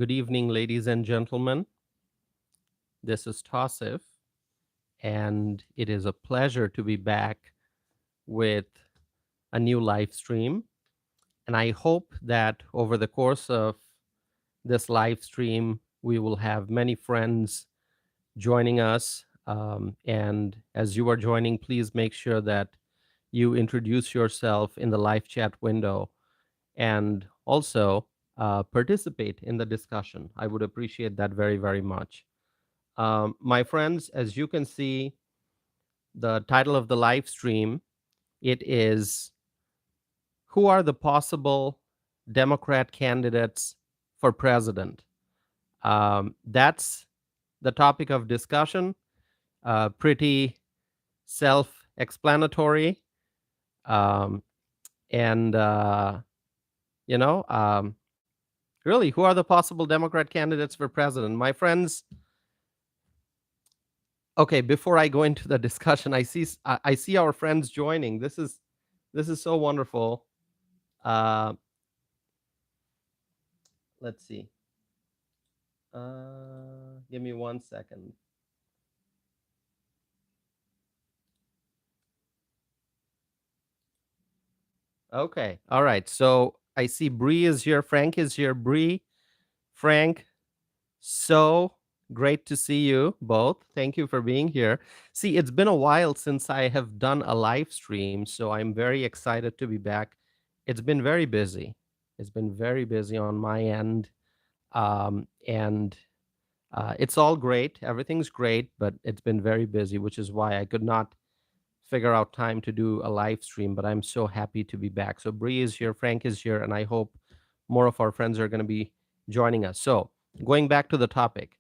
Good evening, ladies and gentlemen. This is Tassif, and it is a pleasure to be back with a new live stream. And I hope that over the course of this live stream, we will have many friends joining us. And as you are joining, please make sure that you introduce yourself in the live chat window and also participate in the discussion. I would appreciate that very, very much. My friends, as you can see, the title of the live stream, it is Who are the possible Democrat candidates for president? That's the topic of discussion. Pretty self-explanatory. Um, and, you know, um, really, who are the possible Democrat candidates for president? My friends, okay, before I go into the discussion, I see our friends joining. This is so wonderful. Uh, let's see. Give me 1 second. Okay, all right. So I see Bree is here. Frank is here. Bree, Frank, so great to see you both. Thank you for being here. See, it's been a while since I have done a live stream, so I'm very excited to be back. It's been very busy. It's been very busy on my end. And it's all great. Everything's great, but it's been very busy, which is why I could not figure out time to do a live stream. But I'm so happy to be back. So Bree is here, Frank is here, and I hope more of our friends are going to be joining us. So going back to the topic,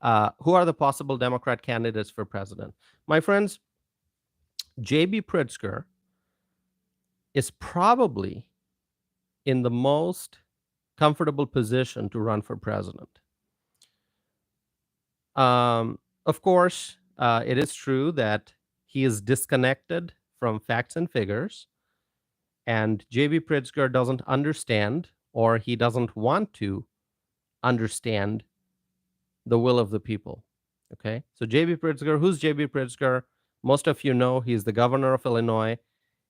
who are the possible Democrat candidates for president? My friends, J.B. Pritzker is probably in the most comfortable position to run for president. Of course, it is true that he is disconnected from facts and figures, and J.B. Pritzker doesn't understand, or he doesn't want to understand, the will of the people. Okay, so J.B. Pritzker, who's J.B. Pritzker? Most of you know he's the governor of Illinois.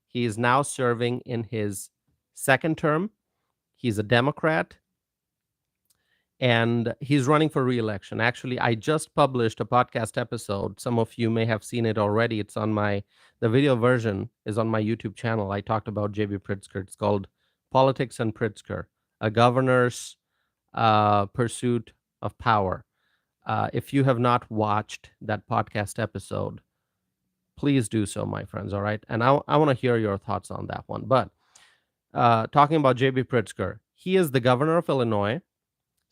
He is now serving in his second term. He's a Democrat, and he's running for re-election. Actually, I just published a podcast episode. Some of you may have seen it already. It's on the video version is on my YouTube channel. I talked about J.B. Pritzker. It's called Politics and Pritzker, a governor's pursuit of power. If you have not watched that podcast episode, please do so, my friends. All right. And I want to hear your thoughts on that one. But talking about J.B. Pritzker, he is the governor of Illinois,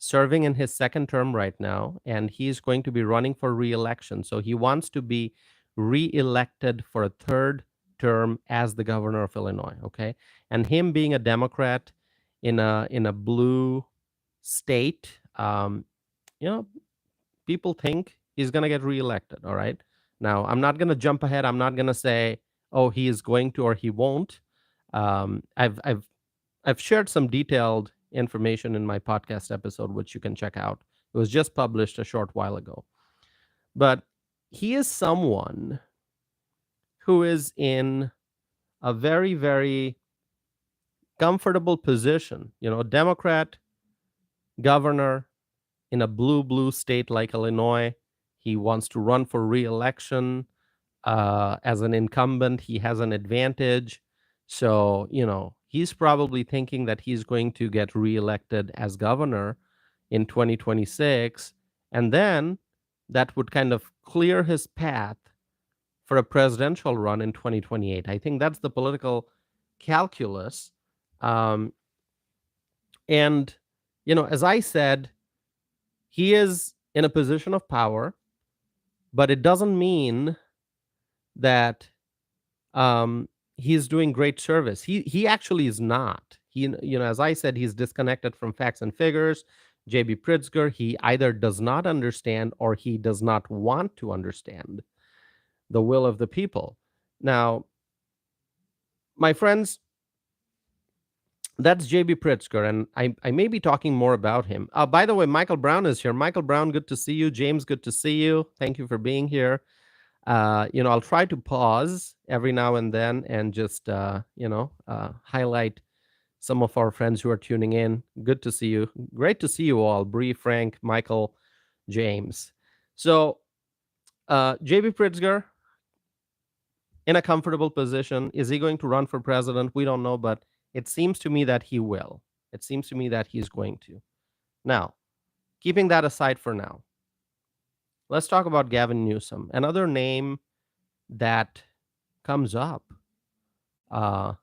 serving in his second term right now, and he's going to be running for re-election. So he wants to be re-elected for a third term as the governor of Illinois. Okay. And him being a Democrat in a blue state, you know, people think he's going to get reelected. All right. Now, I'm not going to jump ahead. I'm not going to say, oh, he is going to or he won't. I've shared some detailed information in my podcast episode, which you can check out. It was just published a short while ago. But he is someone who is in a very, very comfortable position. You know, Democrat governor in a blue state like Illinois. He wants to run for re-election. As an incumbent, he has an advantage. So, you know, he's probably thinking that he's going to get reelected as governor in 2026. And then that would kind of clear his path for a presidential run in 2028. I think that's the political calculus. And, you know, as I said, he is in a position of power, but it doesn't mean that he's doing great service. He actually is not. He, you know, as I said, he's disconnected from facts and figures. J.B. Pritzker, he either does not understand or he does not want to understand the will of the people. Now, my friends, That's JB Pritzker, and I may be talking more about him. By the way, Michael Brown is here. Michael Brown, good to see you. James, good to see you. Thank you for being here. I'll try to pause every now and then and just, highlight some of our friends who are tuning in. Good to see you. Great to see you all. Bree, Frank, Michael, James. So, JB Pritzker in a comfortable position. Is he going to run for president? We don't know, but it seems to me that he will. It seems to me that he's going to. Now, keeping that aside for now, let's talk about Gavin Newsom, another name that comes up uh,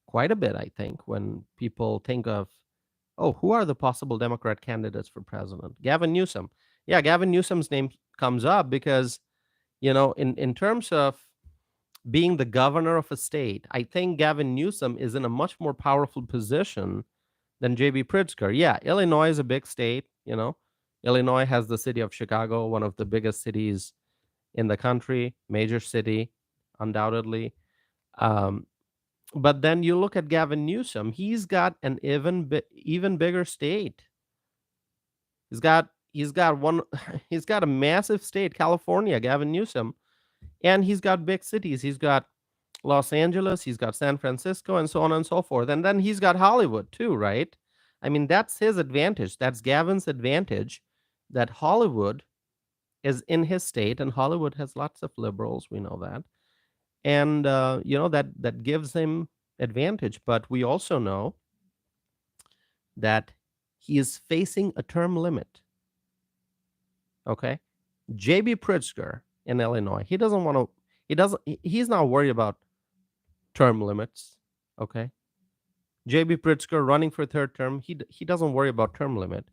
quite a bit, I think, when people think of, oh, who are the possible Democrat candidates for president? Gavin Newsom. Yeah, Gavin Newsom's name comes up because, in terms of being the governor of a state, I think Gavin Newsom is in a much more powerful position than JB Pritzker. Yeah, Illinois is a big state, Illinois has the city of Chicago, one of the biggest cities in the country, major city, undoubtedly. Um, but then you look at Gavin Newsom, he's got an even bigger state. He's got one he's got a massive state, California, Gavin Newsom, and he's got big cities. He's got Los Angeles, he's got San Francisco, and so on and so forth. And then he's got Hollywood too, right? I mean, that's his advantage. That's Gavin's advantage, that Hollywood is in his state, and Hollywood has lots of liberals. We know that, and that gives him advantage. But we also know that he is facing a term limit. Okay, J.B. Pritzker in Illinois, he doesn't want to. He's not worried about term limits. Okay, J.B. Pritzker running for third term, he doesn't worry about term limit.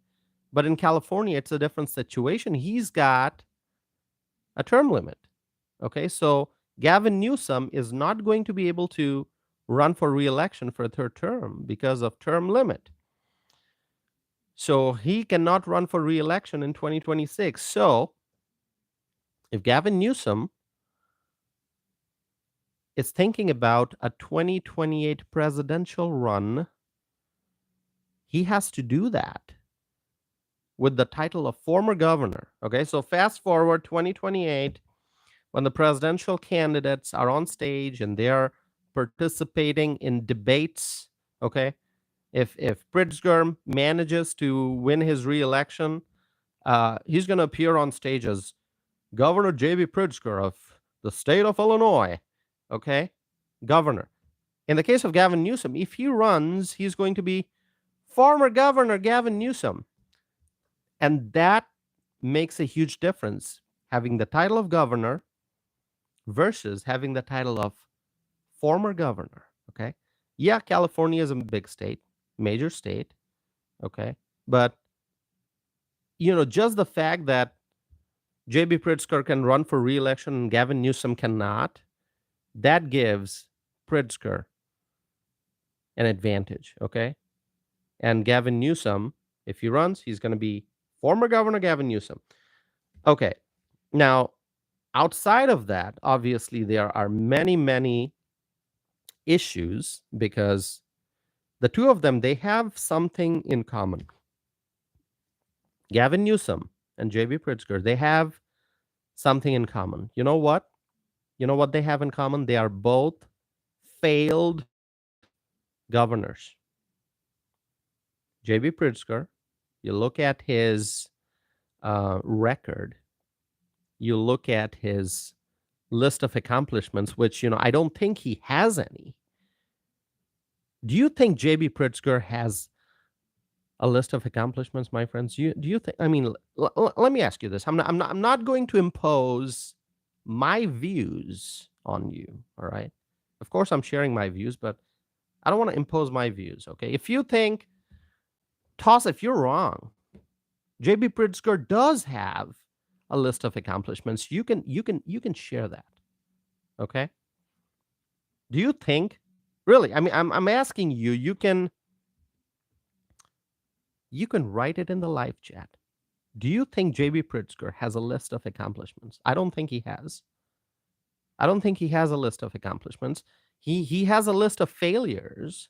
But in California, it's a different situation. He's got a term limit. Okay, so Gavin Newsom is not going to be able to run for re-election for a third term because of term limit. So he cannot run for re-election in 2026. So if Gavin Newsom is thinking about a 2028 presidential run, he has to do that with the title of former governor. Okay, so fast forward 2028, when the presidential candidates are on stage and they're participating in debates. Okay, if Pritzker manages to win his re-election, he's going to appear on stage as Governor J.B. Pritzker of the state of Illinois. Okay, governor. In the case of Gavin Newsom, if he runs, he's going to be former Governor Gavin Newsom. And that makes a huge difference, having the title of governor versus having the title of former governor. Okay. Yeah, California is a big state, major state. Okay. But, just the fact that J.B. Pritzker can run for re-election and Gavin Newsom cannot, that gives Pritzker an advantage. Okay. And Gavin Newsom, if he runs, he's going to be former Governor Gavin Newsom. Okay. Now, outside of that, obviously, there are many, many issues because the two of them, they have something in common. Gavin Newsom and J.B. Pritzker, they have something in common. You know what? You know what they have in common? They are both failed governors. J.B. Pritzker, you look at his record, you look at his list of accomplishments, which, I don't think he has any. Do you think J.B. Pritzker has a list of accomplishments, my friends? Do you think? I mean, let me ask you this. I'm not going to impose my views on you. All right. Of course, I'm sharing my views, but I don't want to impose my views. Okay. If you think, toss if you're wrong, J.B. Pritzker does have a list of accomplishments. You can share that. Okay. Do you think? Really? I mean, I'm asking you. You can write it in the live chat. Do you think J.B. Pritzker has a list of accomplishments? I don't think he has. I don't think he has a list of accomplishments. He has a list of failures.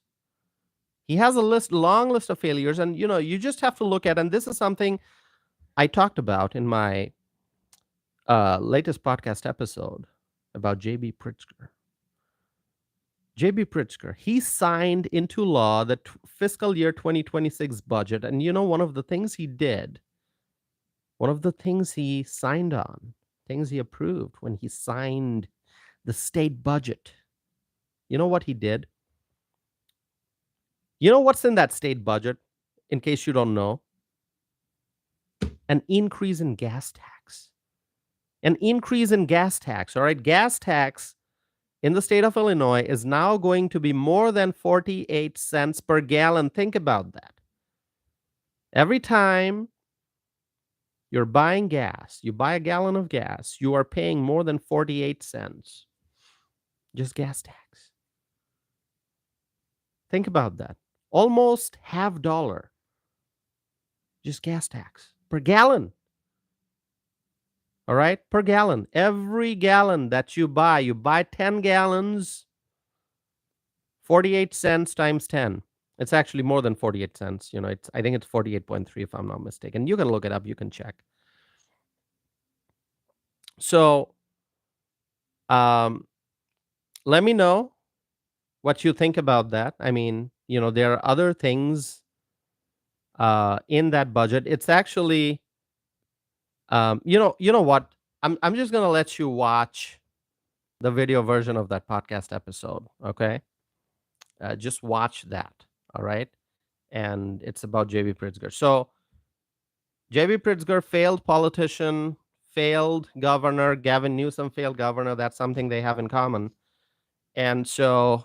He has a long list of failures, and you just have to look at. And this is something I talked about in my latest podcast episode about J.B. Pritzker. J.B. Pritzker, he signed into law the fiscal year 2026 budget, and one of the things he did, one of the things he signed on, things he approved when he signed the state budget. You know what he did? You know what's in that state budget, in case you don't know? An increase in gas tax. An increase in gas tax, all right? Gas tax in the state of Illinois is now going to be more than 48 cents per gallon. Think about that. Every time you're buying gas, you buy a gallon of gas, you are paying more than 48 cents. Just gas tax. Think about that. Almost $0.50. Just gas tax per gallon. All right? Per gallon. Every gallon that you buy 10 gallons, 48 cents times 10. It's actually more than 48 cents. I think it's 48.3 if I'm not mistaken. You can look it up. You can check. So, let me know what you think about that. I mean, there are other things in that budget. It's actually, you know what? I'm just gonna let you watch the video version of that podcast episode. Okay, just watch that. All right, and it's about J.B. Pritzker. So J.B. Pritzker, failed politician, failed governor. Gavin Newsom, failed governor. That's something they have in common. And so,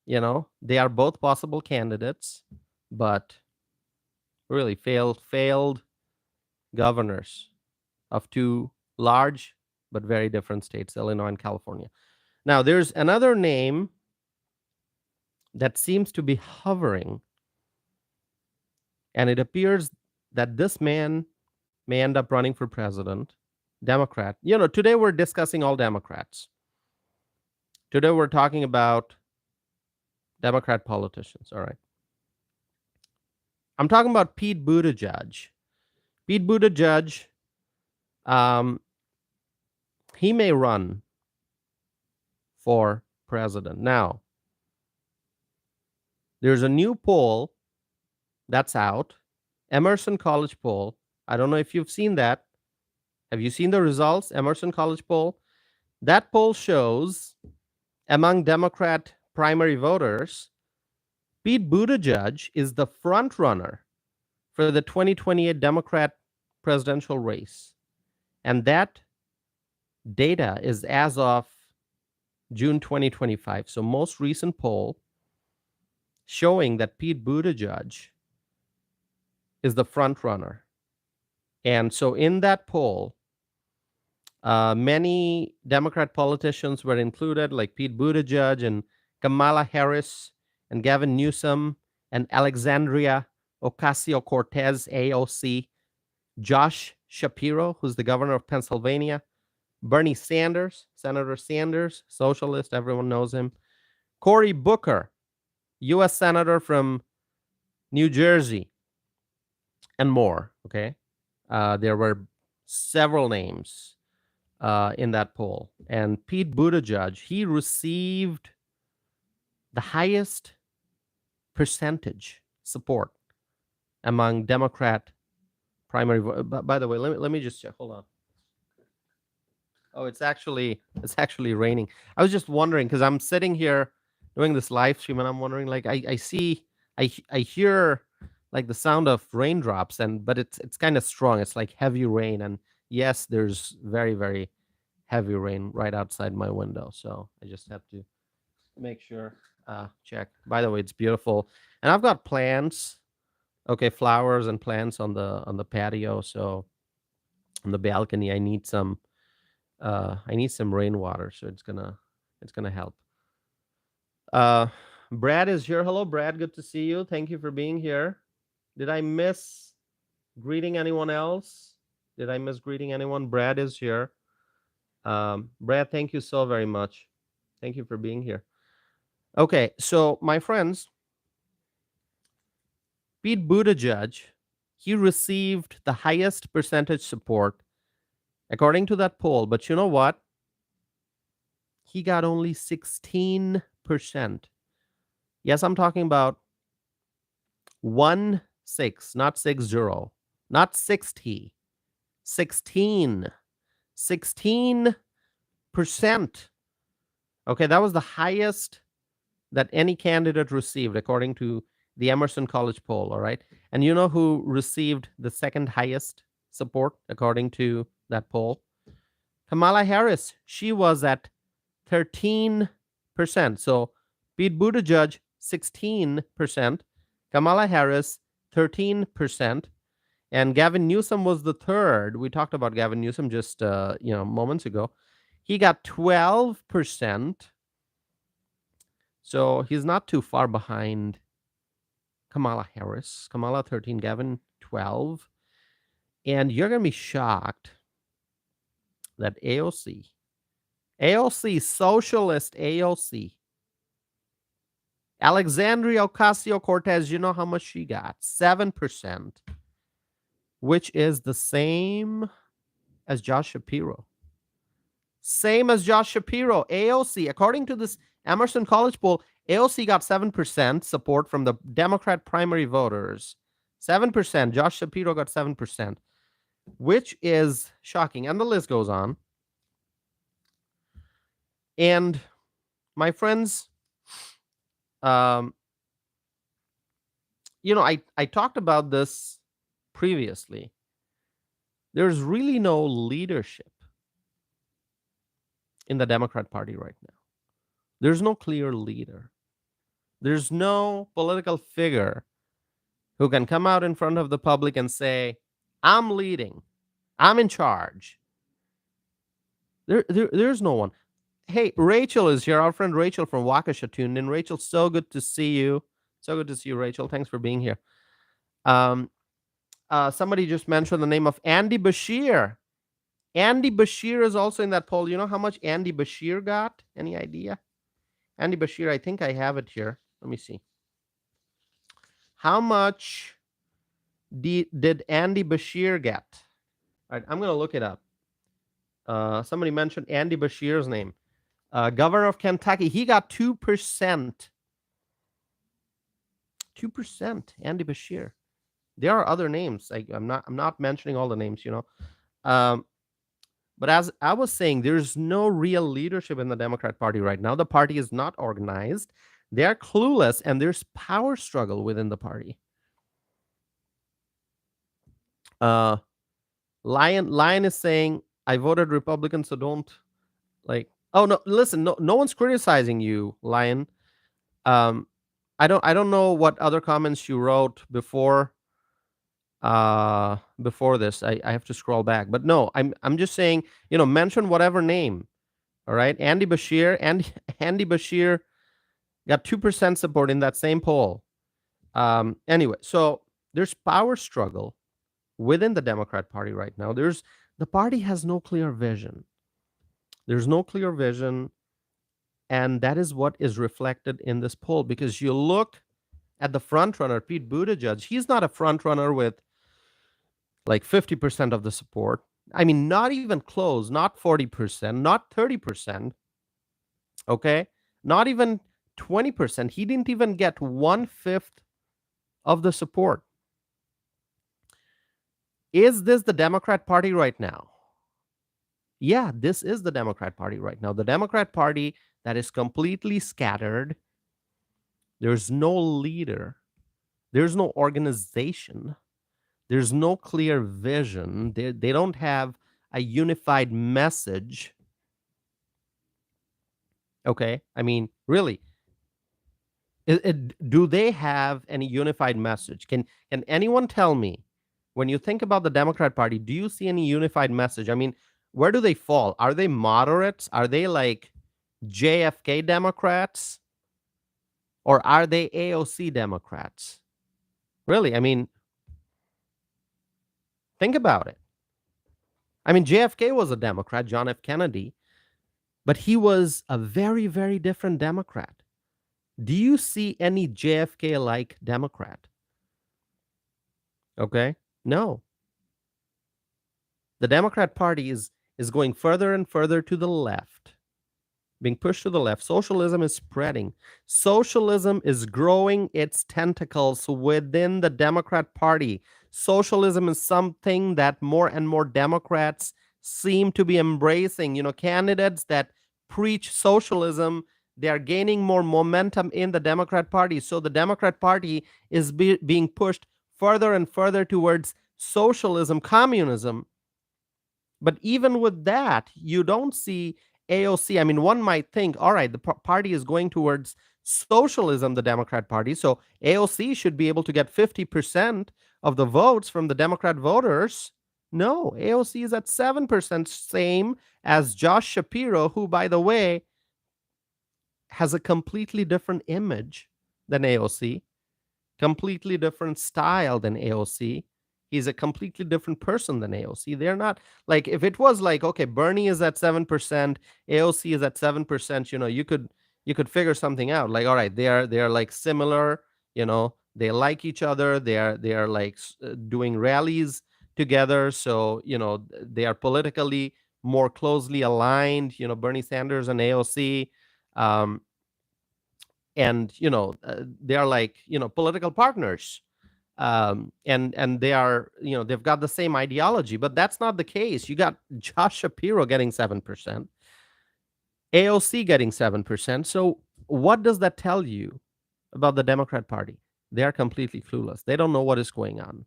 they are both possible candidates, but really failed governors of two large but very different states, Illinois and California. Now, there's another name that seems to be hovering, and it appears that this man may end up running for president, Democrat. Today we're discussing all Democrats. Today we're talking about Democrat politicians, all right? I'm talking about Pete Buttigieg. Pete Buttigieg, he may run for president. Now, there's a new poll that's out, Emerson College poll. I don't know if you've seen that. Have you seen the results? Emerson College poll. That poll shows among Democrat primary voters, Pete Buttigieg is the front runner for the 2028 Democrat presidential race. And that data is as of June 2025. So most recent poll showing that Pete Buttigieg is the front runner. And so in that poll, many Democrat politicians were included, like Pete Buttigieg and Kamala Harris and Gavin Newsom and Alexandria Ocasio-Cortez, AOC, Josh Shapiro, who's the governor of Pennsylvania, Bernie Sanders, Senator Sanders, Socialist, everyone knows him, Cory Booker, U.S. Senator from New Jersey, and more, okay? There were several names in that poll. And Pete Buttigieg, he received the highest percentage support among Democrat primary. By the way, let me just check. Hold on. Oh, it's actually raining. I was just wondering because I'm sitting here doing this live stream and I'm wondering, like, I hear like the sound of raindrops, but it's kind of strong. It's like heavy rain, and yes, there's very, very heavy rain right outside my window. So I just have to make sure. Check. By the way, it's beautiful, and I've got plants. Okay, flowers and plants on the patio. So on the balcony, I need some rainwater. So it's gonna help. Brad is here. Hello, Brad. Good to see you. Thank you for being here. Did I miss greeting anyone else? Did I miss greeting anyone? Brad is here. Brad, thank you so very much. Thank you for being here. Okay, so my friends, Pete Buttigieg, he received the highest percentage support according to that poll. But you know what? He got only 16%. Yes, I'm talking about 1-6, not 60, not 60, 16, 16%. Okay, that was the highest that any candidate received according to the Emerson College poll, all right? And you know who received the second highest support according to that poll? Kamala Harris. She was at 13%. So Pete Buttigieg, 16%. Kamala Harris, 13%. And Gavin Newsom was the third. We talked about Gavin Newsom just moments ago. He got 12%. So he's not too far behind Kamala Harris. Kamala 13, Gavin 12. And you're going to be shocked that AOC, Socialist AOC, Alexandria Ocasio-Cortez, you know how much she got? 7%, which is the same as Josh Shapiro. Same as Josh Shapiro. AOC, according to this Emerson College poll, AOC got 7% support from the Democrat primary voters. 7%. Josh Shapiro got 7%, which is shocking. And the list goes on. And my friends, I talked about this previously. There's really no leadership in the Democrat Party right now. There's no clear leader. There's no political figure who can come out in front of the public and say, I'm leading, I'm in charge. There's no one. Hey, Rachel is here. Our friend Rachel from Waukesha tuned in. Rachel, so good to see you. So good to see you, Rachel. Thanks for being here. Somebody just mentioned the name of Andy Bashir. Andy Bashir is also in that poll. You know how much Andy Bashir got? Any idea? Andy Bashir, I think I have it here. Let me see. How much did Andy Bashir get? All right, I'm going to look it up. Somebody mentioned Andy Bashir's name. Governor of Kentucky, he got 2%. 2%, Andy Bashir. There are other names. I'm not mentioning all the names, But as I was saying, there's no real leadership in the Democrat Party right now. The party is not organized. They are clueless, and there's power struggle within the party. Lion is saying, I voted Republican, so don't oh no, listen, no one's criticizing you, Lion. I don't know what other comments you wrote before this. I have to scroll back. But no, I'm just saying, mention whatever name. All right. Andy Bashir, Andy Bashir got 2% support in that same poll. Anyway, so there's power struggle within the Democrat Party right now. The party has no clear vision. There's no clear vision, and that is what is reflected in this poll. Because you look at the front runner, Pete Buttigieg, he's not a front runner with like 50% of the support. I mean, not even close, not 40%, not 30%. Okay, not even 20%. He didn't even get 1/5 of the support. Is this the Democrat Party right now? Yeah, this is the Democrat Party right now. The Democrat Party that is completely scattered. There's no leader. There's no organization. There's no clear vision. They don't have a unified message. Okay, I mean, really, do they have any unified message? Can anyone tell me, when you think about the Democrat Party, do you see any unified message? I mean, where do they fall? Are they moderates? Are they like JFK Democrats? Or are they AOC Democrats? Really, I mean, think about it. I mean, JFK was a Democrat, John F. Kennedy, but he was a very, very different Democrat. Do you see any JFK-like Democrat? Okay? No. The Democrat Party is going further and further to the left, being pushed to the left. Socialism is spreading. Socialism is growing its tentacles within the Democrat Party. Socialism is something that more and more Democrats seem to be embracing. Candidates that preach socialism, they are gaining more momentum in the Democrat Party. So the Democrat Party is being pushed further and further towards socialism, communism. But even with that, you don't see AOC. I mean, one might think, all right, the party is going towards socialism, the Democrat Party. So AOC should be able to get 50% of the votes from the Democrat voters. No, AOC is at 7%, same as Josh Shapiro, who, by the way, has a completely different image than AOC, completely different style than AOC. He's a completely different person than AOC. They're not like, if it was like, okay, Bernie is at 7%, AOC is at 7%, you could figure something out. Like, all right, they're like similar, they like each other, they are like doing rallies together, so they are politically more closely aligned, Bernie Sanders and AOC. um and they are like political partners, and they are, they've got the same ideology. But that's not the case. You got Josh Shapiro getting 7%, AOC getting 7%. So what does that tell you about the Democrat Party? They are completely clueless. They don't know what is going on.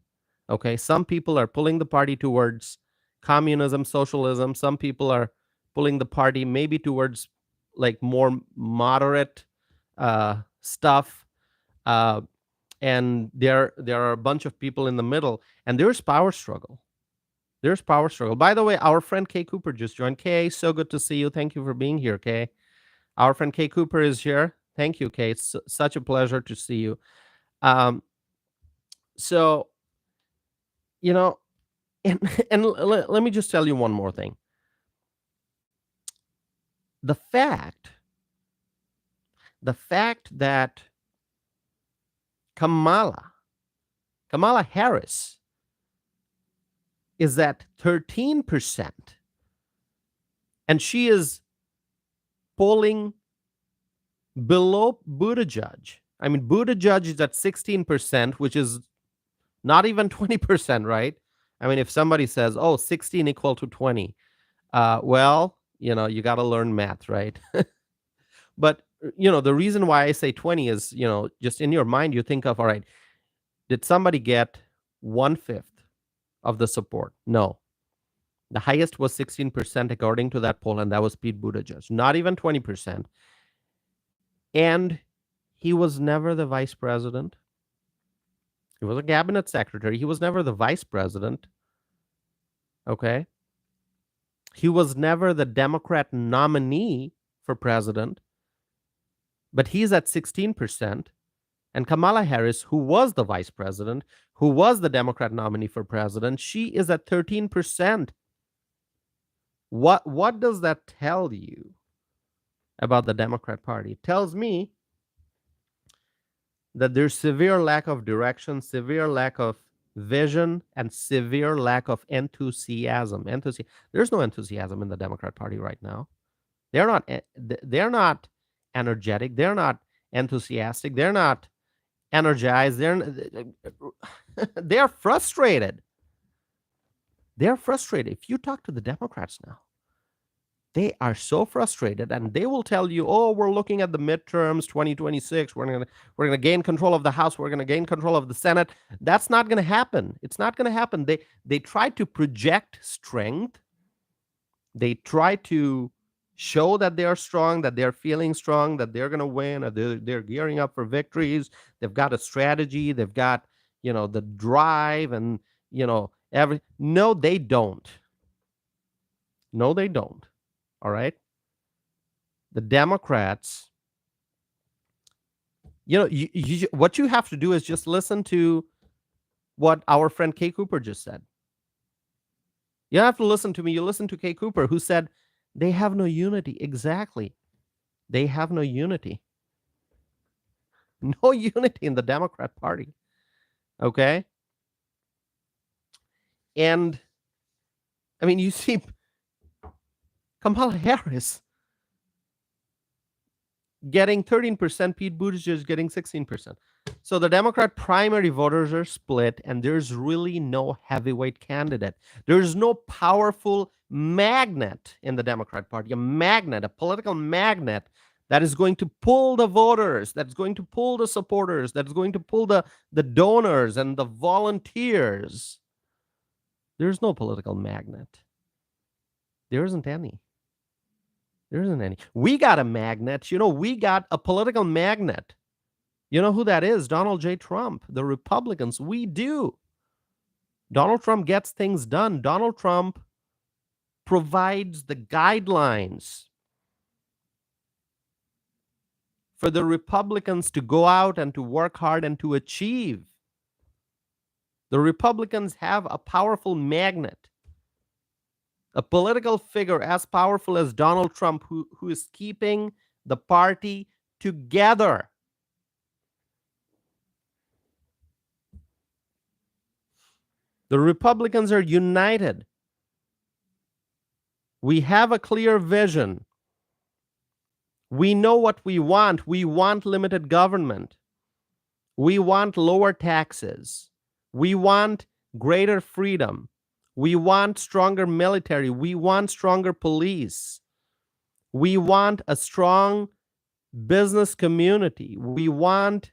Okay, some people are pulling the party towards communism, socialism. Some people are pulling the party maybe towards like more moderate stuff. uh, and there are a bunch of people in the middle, and there's power struggle. There's power struggle. By the way, our friend Kay Cooper just joined. Kay, so good to see you. Thank you for being here, Kay. Our friend Kay Cooper is here. Thank you, Kay. It's such a pleasure to see you. um so you know and let me just tell you one more thing. the fact the fact that kamala Harris is at 13%, and she is polling below Buttigieg. I mean, Buttigieg is at 16%, which is not even 20%, right? I mean, if somebody says, oh, 16 equal to 20, well, you got to learn math, right? But, the reason why I say 20 is, just in your mind, you think of, all right, did somebody get 1/5 of the support? No. The highest was 16% according to that poll, and that was Pete Buttigieg, not even 20%. And he was never the vice president. He was a cabinet secretary. He was never the vice president. Okay. He was never the Democrat nominee for president, but he's at 16%. And Kamala Harris, who was the vice president, who was the Democrat nominee for president, she is at 13%. What does that tell you about the Democrat Party? It tells me that there's severe lack of direction, severe lack of vision, and severe lack of enthusiasm. There's no enthusiasm in the Democrat Party right now. They're not energetic. They're not enthusiastic. They're not energized. They're frustrated. They're frustrated. If you talk to the Democrats now, they are so frustrated, and they will tell you, oh, we're looking at the midterms 2026, we're going to gain control of the House, we're going to gain control of the Senate. That's not going to happen. It's not going to happen. They try to project strength. They try to show that they are strong, that they're feeling strong, that they're going to win, or they're gearing up for victories. They've got a strategy. They've got, the drive, and, no, they don't. No, they don't. All right. The Democrats, what you have to do is just listen to what our friend Kay Cooper just said. You have to listen to me. You listen to Kay Cooper, who said they have no unity. Exactly. They have no unity. No unity in the Democrat Party. Okay. And I mean, you see Kamala Harris getting 13%, Pete Buttigieg getting 16%. So the Democrat primary voters are split, and there's really no heavyweight candidate. There's no powerful magnet in the Democrat Party, a political magnet that is going to pull the voters, that's going to pull the supporters, that's going to pull the donors and the volunteers. There's no political magnet. There isn't any. There isn't any. We got a magnet. We got a political magnet. You know who that is? Donald J. Trump, the Republicans. We do. Donald Trump gets things done. Donald Trump provides the guidelines for the Republicans to go out and to work hard and to achieve. The Republicans have a powerful magnet, a political figure as powerful as Donald Trump, who is keeping the party together. The Republicans are united. We have a clear vision. We know what we want. We want limited government. We want lower taxes. We want greater freedom. We want stronger military. We want stronger police. We want a strong business community. We want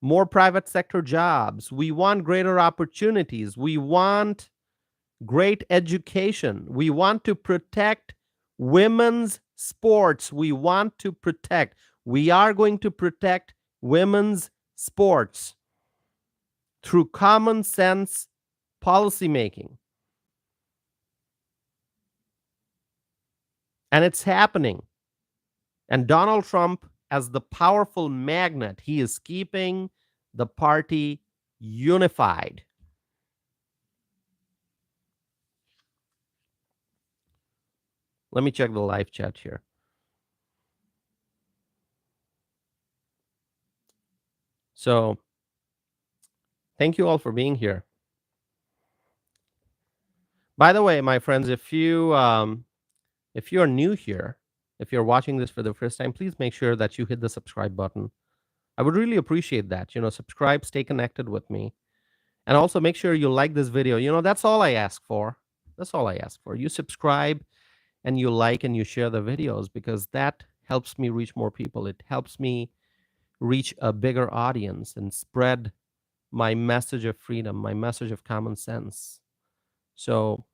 more private sector jobs. We want greater opportunities. We want great education. We want to protect women's sports. We are going to protect women's sports through common sense policymaking. And it's happening. And Donald Trump, as the powerful magnet, he is keeping the party unified. Let me check the live chat here. So, thank you all for being here. By the way, my friends, if you are new here, if you're watching this for the first time, please make sure that you hit the subscribe button. I would really appreciate that. Subscribe, stay connected with me. And also make sure you like this video. That's all I ask for. That's all I ask for. You subscribe and you like and you share the videos, because that helps me reach more people. It helps me reach a bigger audience and spread my message of freedom, my message of common sense. So,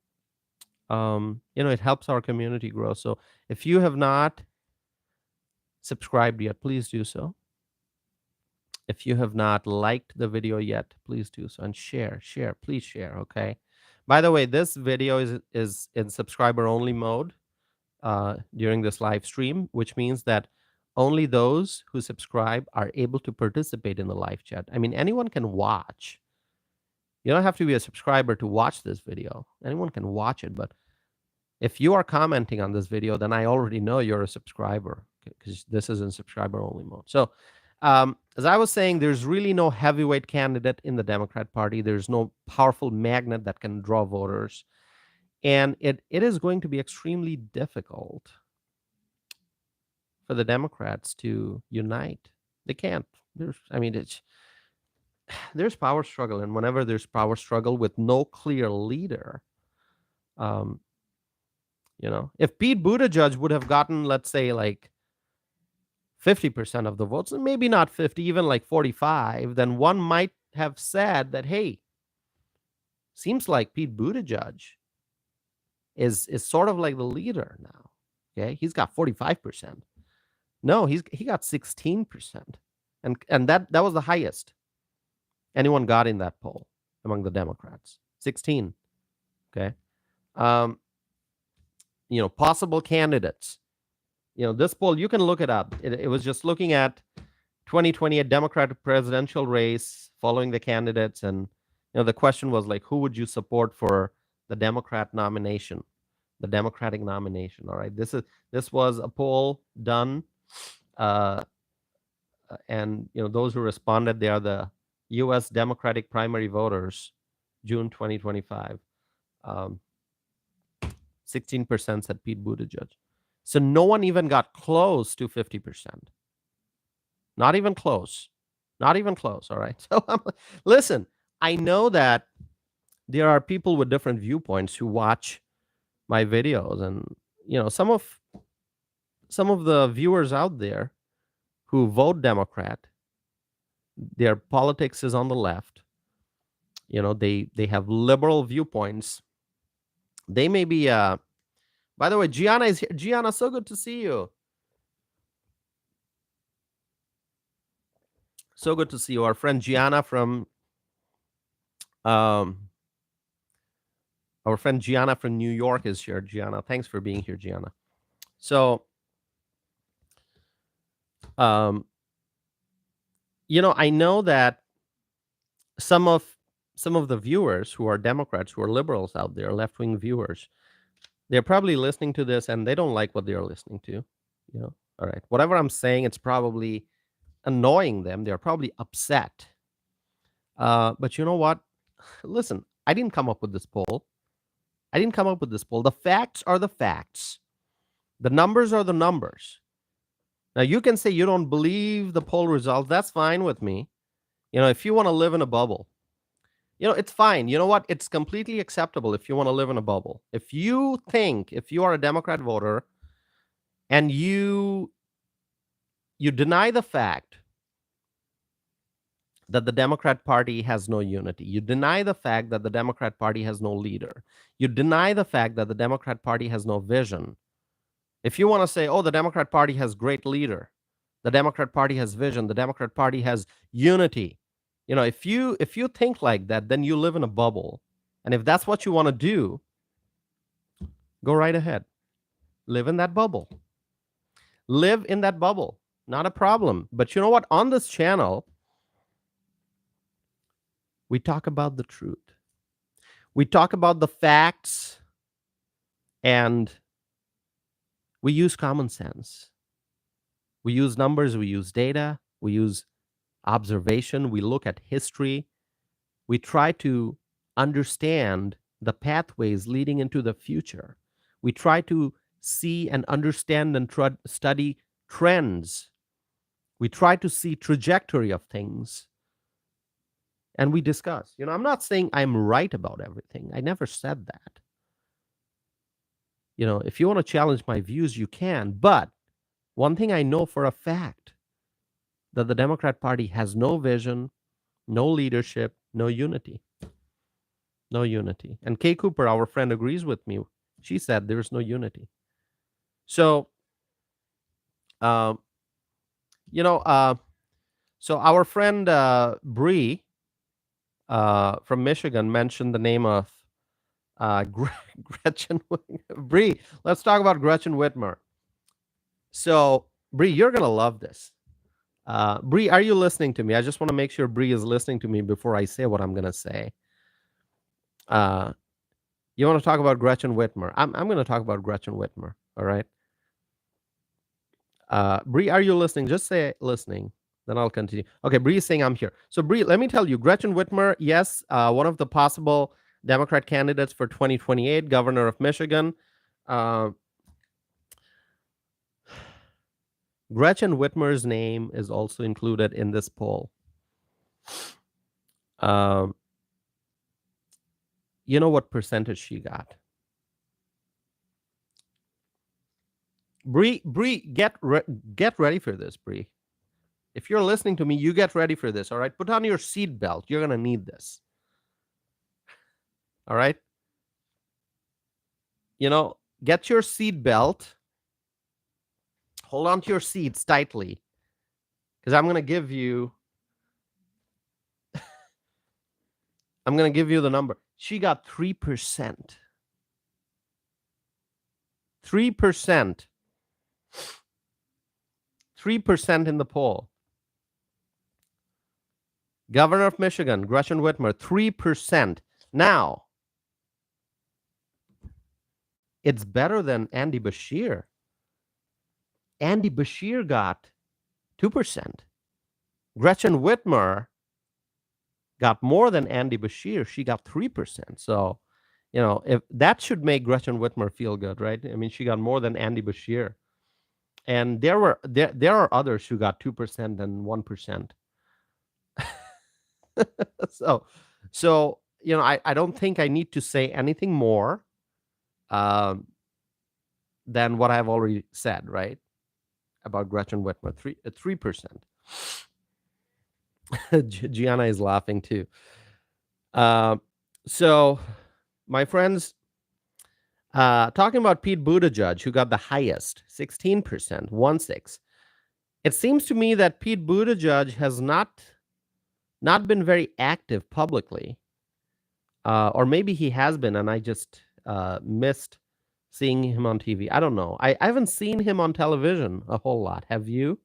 it helps our community grow. So if you have not subscribed yet, please do so. If you have not liked the video yet, please do so, and please share. Okay. By the way, this video is in subscriber only mode during this live stream, which means that only those who subscribe are able to participate in the live chat. I mean, anyone can watch. You don't have to be a subscriber to watch this video. Anyone can watch it, but if you are commenting on this video, then I already know you're a subscriber, because this is in subscriber only mode. So, as I was saying, there's really no heavyweight candidate in the Democrat Party. There's no powerful magnet that can draw voters. And it is going to be extremely difficult for the Democrats to unite. They can't. There's power struggle. And whenever there's power struggle with no clear leader, if Pete Buttigieg would have gotten, let's say, like 50% of the votes, and maybe not 50, even like 45, then one might have said that, hey, seems like Pete Buttigieg is sort of like the leader now. Okay, he's got 45%. No, he got 16%, and that was the highest anyone got in that poll among the Democrats. 16. Okay, possible candidates. This poll, you can look it up. It was just looking at 2020, a Democratic presidential race, following the candidates, and the question was like, who would you support for the Democratic nomination? All right, this was a poll done, and those who responded, they are the U.S. Democratic primary voters, June 2025. Um, 16% said Pete Buttigieg. So no one even got close to 50%. Not even close. Not even close. All right. So listen, I know that there are people with different viewpoints who watch my videos, and some of the viewers out there who vote Democrat, their politics is on the left. They have liberal viewpoints. They may be by the way, Gianna is here. Gianna, so good to see you. So good to see you. Our friend Gianna from um our friend Gianna from New York is here. Gianna, thanks for being here, Gianna. So I know that some of the viewers who are Democrats, who are liberals out there, left-wing viewers, they're probably listening to this and they don't like what they're listening to. All right. Whatever I'm saying, it's probably annoying them. They're probably upset. But you know what? Listen, I didn't come up with this poll. The facts are the facts. The numbers are the numbers. Now, you can say you don't believe the poll results. That's fine with me. If you want to live in a bubble, it's fine. You know what? It's completely acceptable if you want to live in a bubble. If you are a Democrat voter and you deny the fact that the Democrat Party has no unity, you deny the fact that the Democrat Party has no leader, you deny the fact that the Democrat Party has no vision. If you want to say, oh, the Democrat Party has great leader, the Democrat Party has vision, the Democrat Party has unity, if you think like that, then you live in a bubble. And if that's what you want to do, go right ahead. Live in that bubble. Live in that bubble. Not a problem. But you know what? On this channel, we talk about the truth. We talk about the facts, and we use common sense. We use numbers, we use data, we use observation, we look at history. We try to understand the pathways leading into the future. We try to see and understand and study trends. We try to see trajectory of things. And we discuss. I'm not saying I'm right about everything. I never said that. If you want to challenge my views, you can. But one thing I know for a fact, that the Democrat Party has no vision, no leadership, no unity. No unity. And Kay Cooper, our friend, agrees with me. She said there's no unity. So, so our friend Bree from Michigan mentioned the name of Gretchen. Bree, let's talk about Gretchen Whitmer. So, Bree, you're going to love this. Bree, are you listening to me? I just want to make sure Bree is listening to me before I say what I'm going to say. You want to talk about Gretchen Whitmer? I'm going to talk about Gretchen Whitmer. All right. Bree, are you listening? Just say listening, then I'll continue. Okay, Bree is saying I'm here. So Bree, let me tell you, Gretchen Whitmer, yes, one of the possible Democrat candidates for 2028, governor of Michigan. Gretchen Whitmer's name is also included in this poll. You know what percentage she got? Bree, get ready for this, Bree. If you're listening to me, you get ready for this, all right? Put on your seatbelt. You're going to need this. All right? Get your seatbelt. Hold on to your seats tightly, because I'm going to give you the number. She got 3%. 3%. 3% in the poll. Governor of Michigan, Gretchen Whitmer, 3%. Now, it's better than Andy Beshear. Andy Beshear got 2%. Gretchen Whitmer got more than Andy Beshear. She got 3%. So, If that should make Gretchen Whitmer feel good, right? I mean, she got more than Andy Bashir, and there are others who got 2% and 1%. so I don't think I need to say anything more um, than what I've already said, right? About Gretchen Whitmer, 3%. Gianna is laughing too. So, my friends, talking about Pete Buttigieg, who got the highest, 16%, 1/6. It seems to me that Pete Buttigieg has not been very active publicly, or maybe he has been, and I just missed seeing him on TV. I don't know. I haven't seen him on television a whole lot. Have you?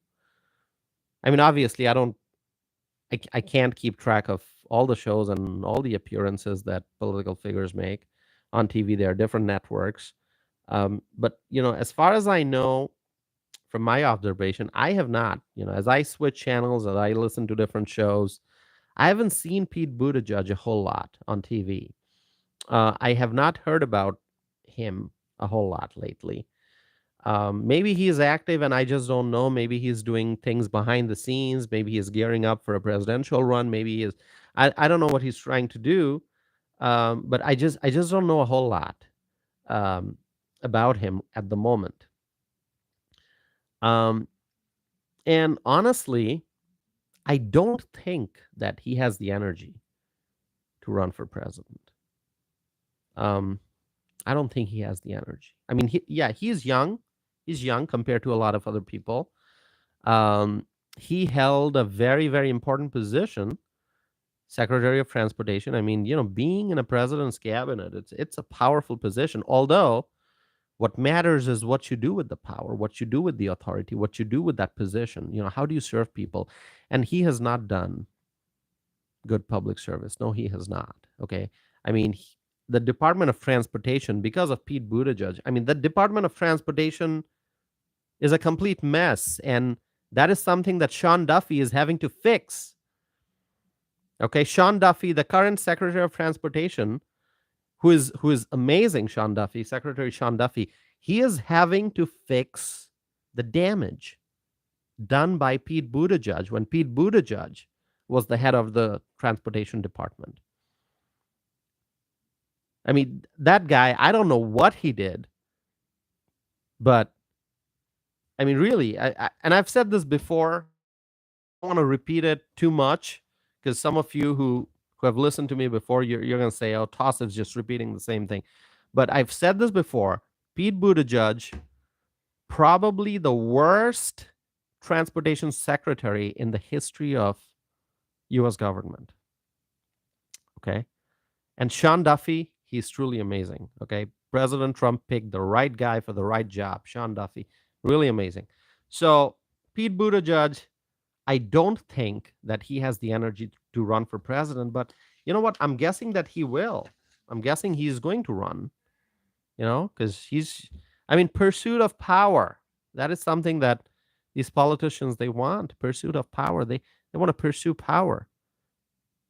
I mean, obviously, I can't keep track of all the shows and all the appearances that political figures make on TV. There are different networks. But, as far as I know, from my observation, I have not. As I switch channels, as I listen to different shows, I haven't seen Pete Buttigieg a whole lot on TV. I have not heard about him a whole lot lately. Maybe he is active and I just don't know. Maybe he's doing things behind the scenes. Maybe he's gearing up for a presidential run. Maybe he is. I don't know what he's trying to do. But I just don't know a whole lot about him at the moment. And honestly, I don't think that he has the energy to run for president. I don't think he has the energy. I mean, he's young. He's young compared to a lot of other people. He held a very, very important position, Secretary of Transportation. I mean, being in a president's cabinet, it's a powerful position. Although, what matters is what you do with the power, what you do with the authority, what you do with that position. How do you serve people? And he has not done good public service. No, he has not. Okay. I mean, the Department of Transportation, because of Pete Buttigieg, I mean, the Department of Transportation is a complete mess. And that is something that Sean Duffy is having to fix. Okay. Sean Duffy, the current Secretary of Transportation, who is amazing, Sean Duffy, Secretary Sean Duffy, he is having to fix the damage done by Pete Buttigieg when Pete Buttigieg was the head of the Transportation Department. I mean, that guy, I don't know what he did, but I mean, really, and I've said this before, I don't want to repeat it too much because some of you who have listened to me before, you're going to say, oh, Toss is just repeating the same thing. But I've said this before, Pete Buttigieg, probably the worst transportation secretary in the history of U.S. government. Okay. And Sean Duffy, he's truly amazing. Okay. President Trump picked the right guy for the right job. Sean Duffy, really amazing. So Pete Buttigieg, I don't think that he has the energy to run for president, but you know what? I'm guessing that he will. I'm guessing he's going to run, because pursuit of power. That is something that these politicians, they want. Pursuit of power. They want to pursue power.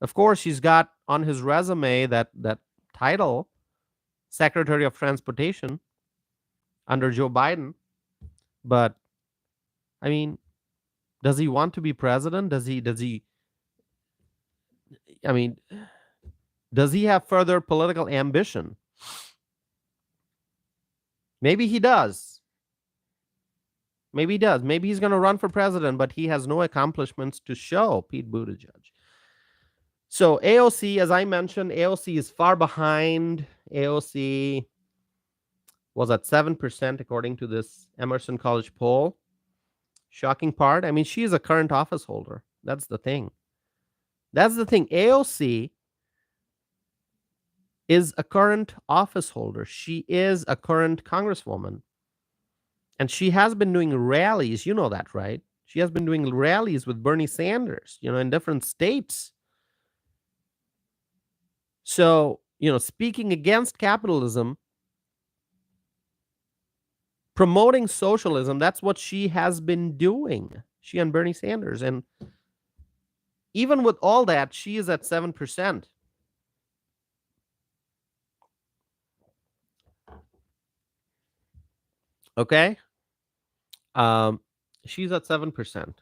Of course, he's got on his resume that title, Secretary of Transportation under Joe Biden. But I mean, does he want to be president? Does he have further political ambition? Maybe he does. Maybe he does. Maybe he's going to run for president, but he has no accomplishments to show, Pete Buttigieg. So AOC, as I mentioned, AOC is far behind. AOC was at 7% according to this Emerson College poll. Shocking part. I mean, she is a current office holder. That's the thing. AOC is a current office holder. She is a current congresswoman. And she has been doing rallies. You know that, right? She has been doing rallies with Bernie Sanders, in different states. So, speaking against capitalism, promoting socialism, that's what she has been doing. She and Bernie Sanders. And even with all that, she is at 7%. Okay. Um, she's at 7%.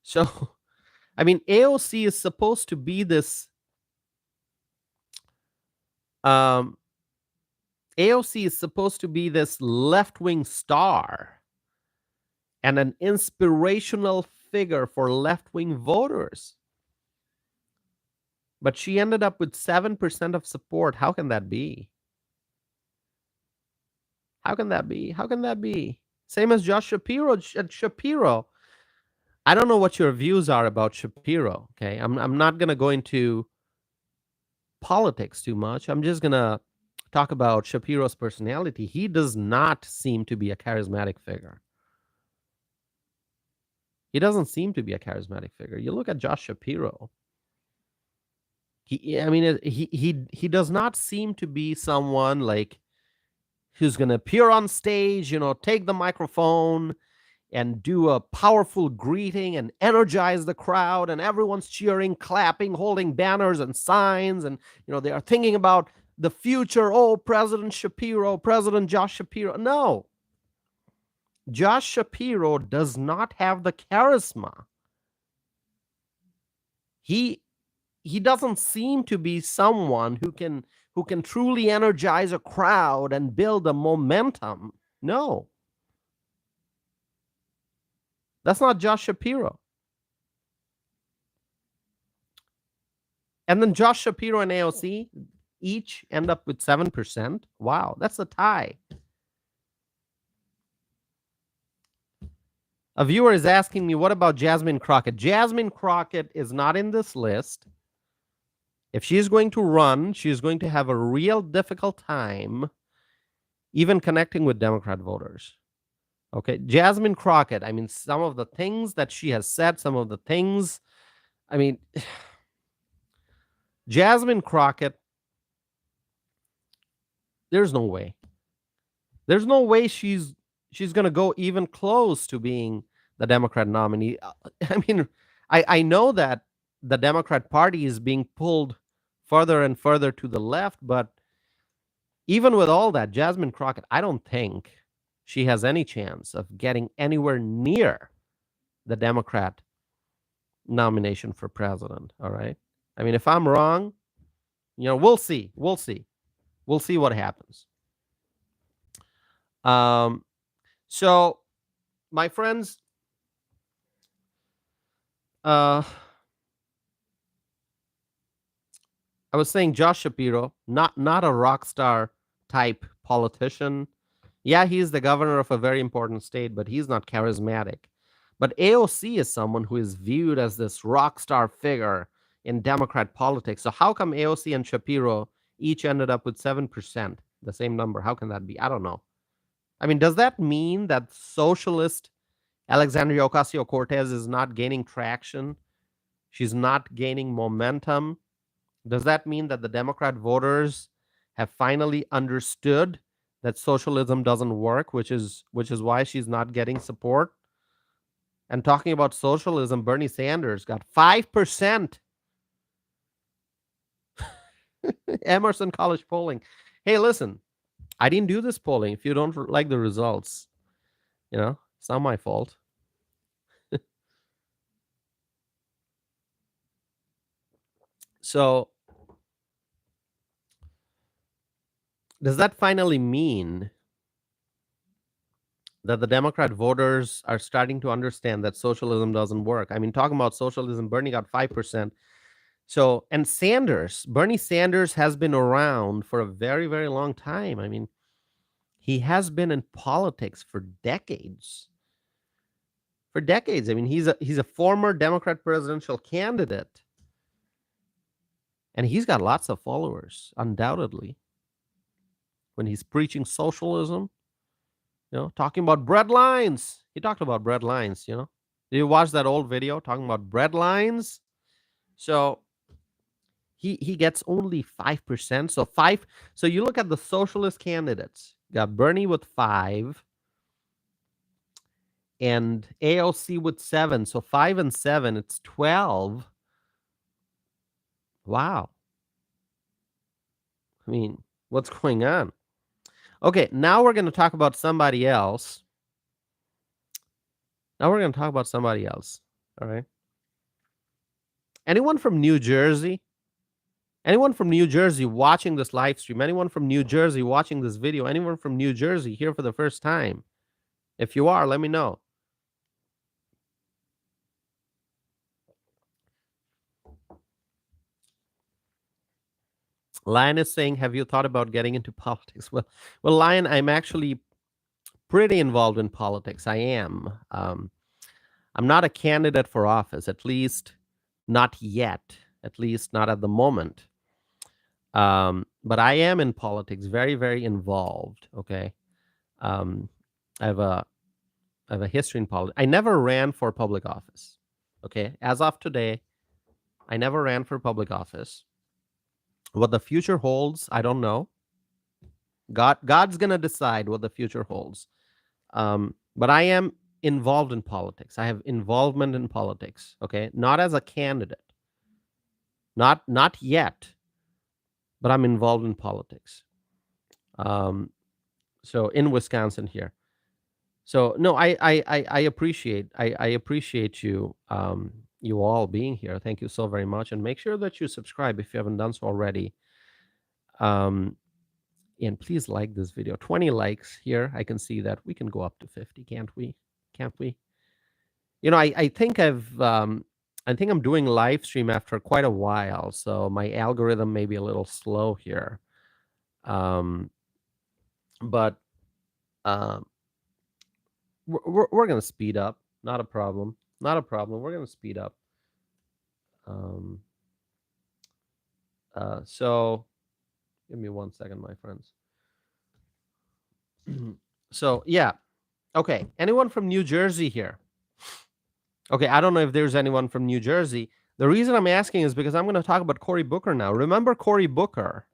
So, I mean, AOC is supposed to be this. Um, AOC is supposed to be this left-wing star and an inspirational figure for left-wing voters. But she ended up with 7% of support. How can that be? How can that be? How can that be? Same as Josh Shapiro. Shapiro. I don't know what your views are about Shapiro. Okay, I'm not gonna go into politics too much. I'm just gonna talk about Shapiro's personality. He does not seem to be a charismatic figure. He doesn't seem to be a charismatic figure. You look at Josh Shapiro. I mean, he does not seem to be someone like who's going to appear on stage, take the microphone and do a powerful greeting and energize the crowd, and everyone's cheering, clapping, holding banners and signs, and they are thinking about the future. Oh, President Shapiro, President Josh Shapiro. No, Josh Shapiro does not have the charisma. He doesn't seem to be someone who can truly energize a crowd and build a momentum. No, that's not Josh Shapiro. And then Josh Shapiro and AOC each end up with 7%. Wow, that's a tie. A viewer is asking me, what about Jasmine Crockett? Jasmine Crockett is not in this list. If she's going to run, she's going to have a real difficult time even connecting with Democrat voters. Okay, Jasmine Crockett, I mean, some of the things that she has said, some of the things, I mean, Jasmine Crockett, there's no way. There's no way she's going to go even close to being the Democrat nominee. I mean, I know that the Democrat Party is being pulled further and further to the left, but even with all that, Jasmine Crockett, I don't think she has any chance of getting anywhere near the Democrat nomination for president. All right. I mean, if I'm wrong, we'll see. We'll see. We'll see what happens. So my friends, I was saying Josh Shapiro, not a rock star type politician. Yeah, he's the governor of a very important state, but he's not charismatic. But AOC is someone who is viewed as this rock star figure in Democrat politics. So how come AOC and Shapiro each ended up with 7%, the same number? How can that be? I don't know. I mean, does that mean that socialist Alexandria Ocasio-Cortez is not gaining traction? She's not gaining momentum? Does that mean that the Democrat voters have finally understood that socialism doesn't work, which is why she's not getting support? And talking about socialism, Bernie Sanders got 5%. Emerson College polling. Hey, listen, I didn't do this polling. If you don't like the results, it's not my fault. So, does that finally mean that the Democrat voters are starting to understand that socialism doesn't work? I mean, talking about socialism, Bernie got 5%. So, and Bernie Sanders has been around for a very, very long time. I mean, he has been in politics for decades. For decades. I mean, he's a former Democrat presidential candidate. And he's got lots of followers, undoubtedly. When he's preaching socialism, talking about bread lines. He talked about bread lines, Did you watch that old video talking about bread lines? So he gets only 5%. So you look at the socialist candidates. You got Bernie with 5 and AOC with 7. So 5 and 7, it's 12. Wow. I mean, what's going on? Okay, now we're going to talk about somebody else. All right. Anyone from New Jersey? Anyone from New Jersey watching this live stream? Anyone from New Jersey watching this video? Anyone from New Jersey here for the first time? If you are, let me know. Lion is saying, have you thought about getting into politics? Well, Lion, I'm actually pretty involved in politics. I am. I'm not a candidate for office, at least not yet, at least not at the moment. But I am in politics, very, very involved. Okay. I have a history in politics. I never ran for public office. Okay. As of today, I never ran for public office. What the future holds, I don't know. God's gonna decide what the future holds. But I am involved in politics. I have involvement in politics. Okay, not as a candidate, not yet, but I'm involved in politics. So in Wisconsin here. So no, I appreciate you you all being here. Thank you so very much, and make sure that you subscribe if you haven't done so already. And please like this video. 20 likes here. I can see that we can go up to 50, can't we? You know, I think I think I'm doing live stream after quite a while, so my algorithm may be a little slow here. But we're gonna speed up. Not a problem. We're gonna speed up. So give me 1 second, my friends. So yeah, okay. Anyone from New Jersey here? Okay, I don't know if there's anyone from New Jersey. The reason I'm asking is because I'm going to talk about Cory Booker now. Remember Cory Booker,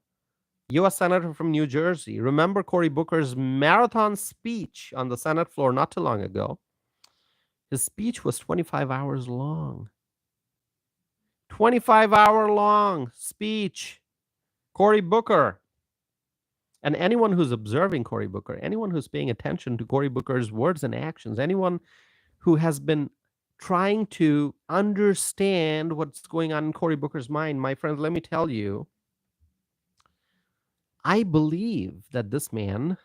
U.S. Senator from New Jersey. Remember Cory Booker's marathon speech on the Senate floor not too long ago. His speech was 25 hours long. 25-hour long speech. Cory Booker. And anyone who's observing Cory Booker, anyone who's paying attention to Cory Booker's words and actions, anyone who has been trying to understand what's going on in Cory Booker's mind, my friends, let me tell you, I believe that this man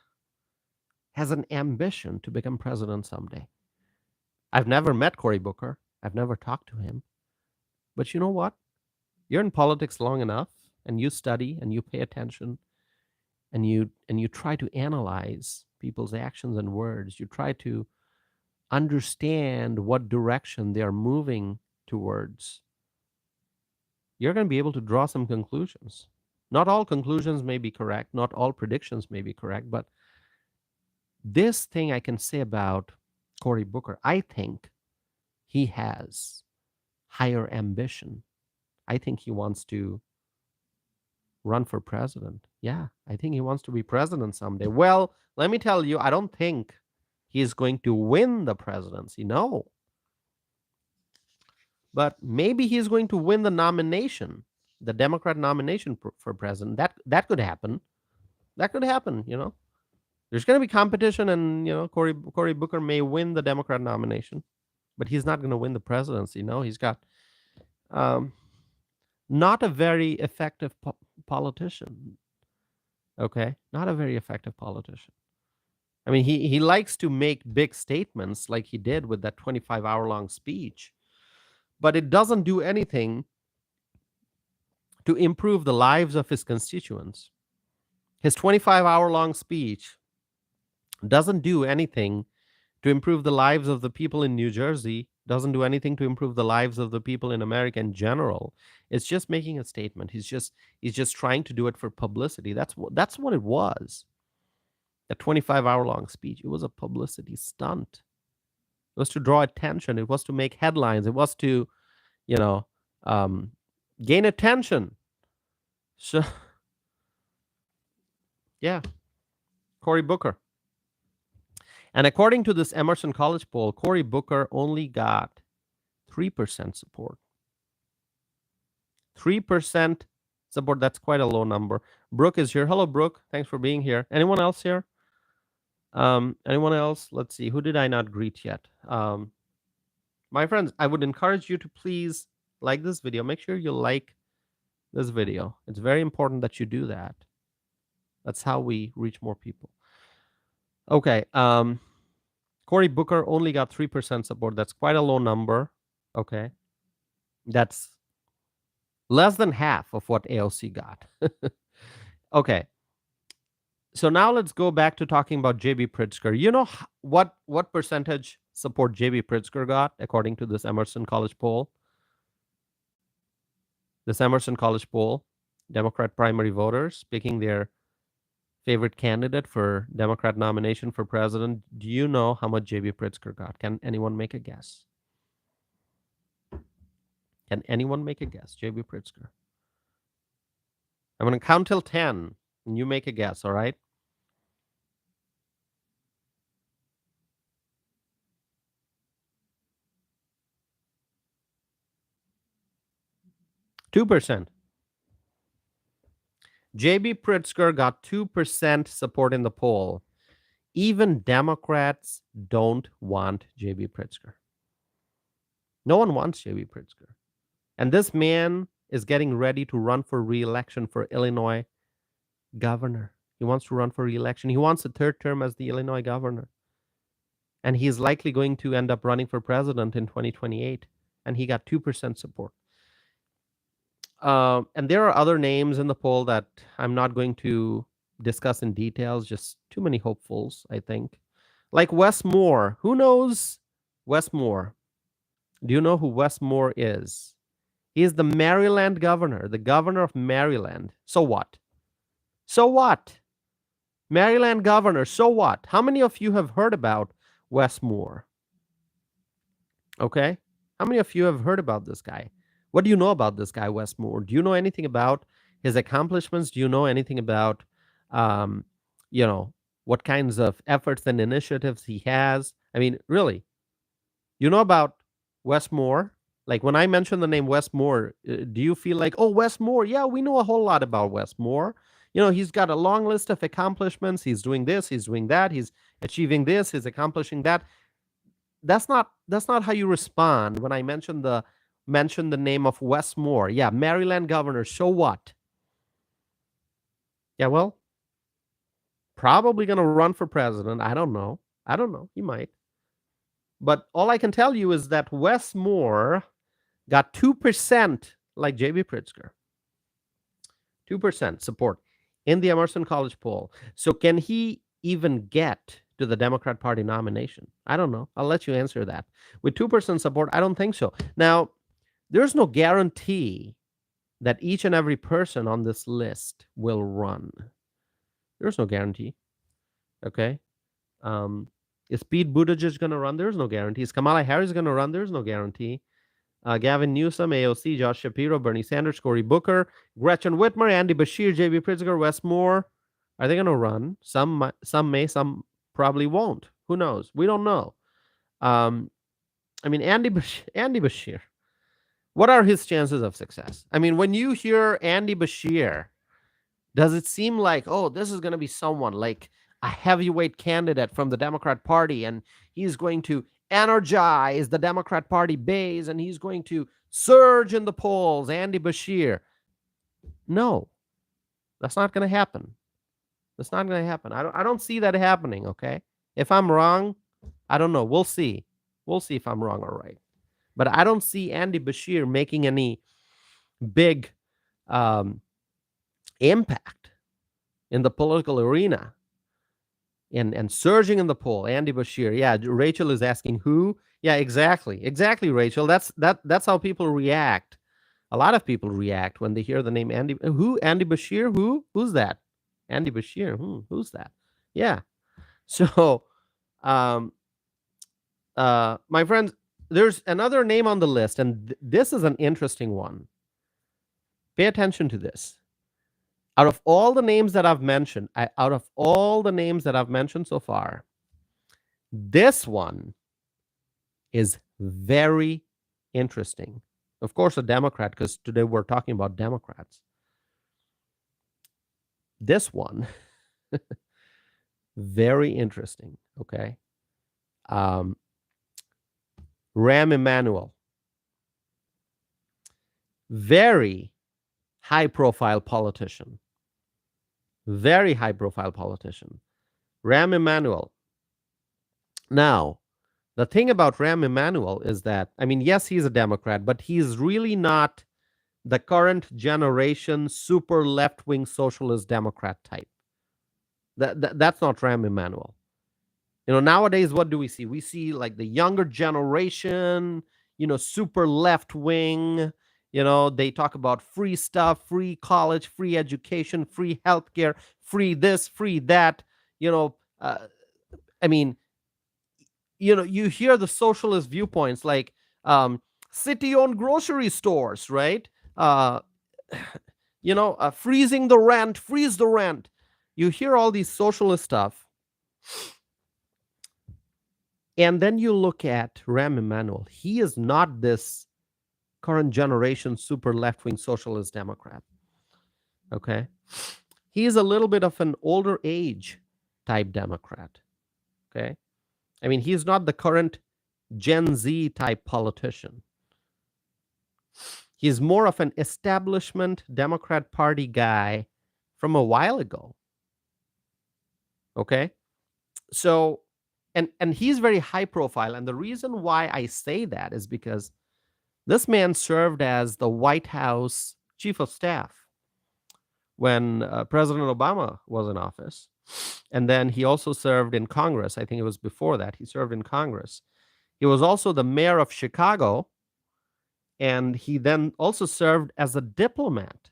has an ambition to become president someday. I've never met Cory Booker. I've never talked to him. But you know what? You're in politics long enough, and you study and you pay attention, and you try to analyze people's actions and words. You try to understand what direction they are moving towards. You're going to be able to draw some conclusions. Not all conclusions may be correct. Not all predictions may be correct. But this thing I can say about Cory Booker, I think he has higher ambition. I think he wants to run for president. Yeah, I think he wants to be president someday. Well, let me tell you, I don't think he is going to win the presidency. No. But maybe he's going to win the nomination, the Democrat nomination for president. That could happen. That could happen, you know. There's going to be competition, and, you know, Cory Booker may win the Democrat nomination, but he's not going to win the presidency. No, he's got not a very effective politician. Okay, not a very effective politician. I mean, he likes to make big statements like he did with that 25-hour long speech, but it doesn't do anything to improve the lives of his constituents. His 25-hour long speech doesn't do anything to improve the lives of the people in New Jersey, doesn't do anything to improve the lives of the people in America in general. It's just making a statement. He's just trying to do it for publicity. That's what it was. That 25-hour long speech, it was a publicity stunt. It was to draw attention. It was to make headlines. It was to, you know, gain attention. So, yeah, Cory Booker. And according to this Emerson College poll, Cory Booker only got 3% support. 3% support. That's quite a low number. Brooke is here. Hello, Brooke. Thanks for being here. Anyone else here? Anyone else? Let's see. Who did I not greet yet? My friends, I would encourage you to please like this video. Make sure you like this video. It's very important that you do that. That's how we reach more people. Okay. Cory Booker only got 3% support. That's quite a low number. Okay. That's less than half of what AOC got. Okay. So now let's go back to talking about JB Pritzker. You know what percentage support JB Pritzker got according to this Emerson College poll? This Emerson College poll, Democrat primary voters picking their favorite candidate for Democrat nomination for president. Do you know how much JB Pritzker got? Can anyone make a guess? Can anyone make a guess? JB Pritzker. I'm going to count till 10 and you make a guess, all right? 2%. JB Pritzker got 2% support in the poll. Even Democrats don't want JB Pritzker. No one wants JB Pritzker. And this man is getting ready to run for re-election for Illinois governor. He wants to run for re-election. He wants a third term as the Illinois governor. And he's likely going to end up running for president in 2028. And he got 2% support. And there are other names in the poll that I'm not going to discuss in details, just too many hopefuls, I think. Like Wes Moore. Who knows Wes Moore? Do you know who Wes Moore is? He is the Maryland governor, the governor of Maryland. So what? So what? Maryland governor, so what? How many of you have heard about Wes Moore? Okay. How many of you have heard about this guy? What do you know about this guy, Wes Moore? Do you know anything about his accomplishments? Do you know anything about, what kinds of efforts and initiatives he has? I mean, really, you know about Wes Moore? Like when I mention the name Wes Moore, do you feel like, oh, Wes Moore? Yeah, we know a whole lot about Wes Moore. You know, he's got a long list of accomplishments. He's doing this, he's doing that, he's achieving this, he's accomplishing that. That's not how you respond when I mention the name of Wes Moore. Yeah, Maryland governor. So what? Yeah, well, probably going to run for president. I don't know. He might. But all I can tell you is that Wes Moore got 2% like JB Pritzker. 2% support in the Emerson College poll. So can he even get to the Democrat Party nomination? I don't know. I'll let you answer that. With 2% support, I don't think so. Now, there's no guarantee that each and every person on this list will run. There's no guarantee. Okay. Is Pete Buttigieg going to run? There's no guarantee. Is Kamala Harris going to run? There's no guarantee. Gavin Newsom, AOC, Josh Shapiro, Bernie Sanders, Cory Booker, Gretchen Whitmer, Andy Bashir, JB Pritzker, Wes Moore. Are they going to run? Some may, some probably won't. Who knows? We don't know. I mean, Andy Bashir. What are his chances of success? I mean, when you hear Andy Bashir, does it seem like, oh, this is going to be someone like a heavyweight candidate from the Democrat Party, and he's going to energize the Democrat Party base, and he's going to surge in the polls, Andy Bashir? No, that's not going to happen. That's not going to happen. I don't see that happening, okay? If I'm wrong, I don't know. We'll see. We'll see if I'm wrong or right. But I don't see Andy Bashir making any big impact in the political arena and surging in the poll. Andy Bashir. Yeah, Rachel is asking who? Yeah, exactly. Exactly, Rachel. That's how people react. A lot of people react when they hear the name Andy. Who? Andy Bashir? Who? Who's that? Andy Bashir. Who's that? Yeah. So, my friends, there's another name on the list, and this is an interesting one. Pay attention to this. Out of all the names that I've mentioned, so far, this one is very interesting. Of course, a Democrat, because today we're talking about Democrats. This one Very interesting. Okay. Um, Rahm Emanuel, very high profile politician. Very high profile politician. Rahm Emanuel. Now, the thing about Rahm Emanuel is that, I mean, yes, he's a Democrat, but he's really not the current generation super left wing socialist Democrat type. That's not Rahm Emanuel. Nowadays, what do we see? We see like the younger generation, super left wing. They talk about free stuff, free college, free education, free healthcare, free this, free that. You know, uh, I mean, you hear the socialist viewpoints like city-owned grocery stores, right? Uh, freezing the rent, freeze the rent. You hear all these socialist stuff. And then you look at Rahm Emanuel. He is not this current generation super left-wing socialist Democrat. Okay. He is a little bit of an older age type Democrat. Okay. I mean, he's not the current Gen Z type politician. He's more of an establishment Democrat Party guy from a while ago. Okay. So, and he's very high profile. And the reason why I say that is because this man served as the White House chief of staff when President Obama was in office. And then he also served in Congress. I think it was before that. He served in Congress. He was also the mayor of Chicago. And he then also served as a diplomat.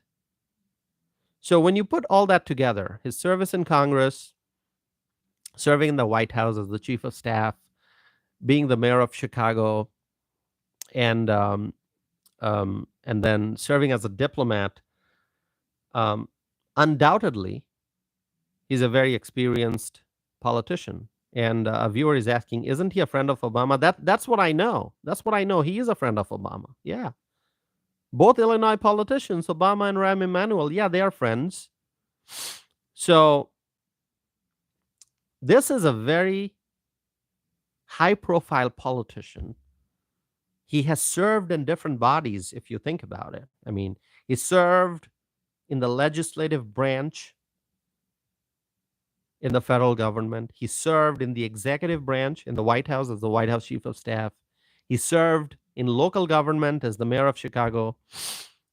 So when you put all that together, his service in Congress, serving in the White House as the chief of staff, being the mayor of Chicago, and then serving as a diplomat, undoubtedly, he's a very experienced politician. And a viewer is asking, isn't he a friend of Obama? That's what I know. That's what I know. He is a friend of Obama. Yeah. Both Illinois politicians, Obama and Rahm Emanuel, yeah, they are friends. So this is a very high-profile politician. He has served in different bodies, if you think about it. I mean, he served in the legislative branch in the federal government. He served in the executive branch in the White House as the White House chief of staff. He served in local government as the mayor of Chicago.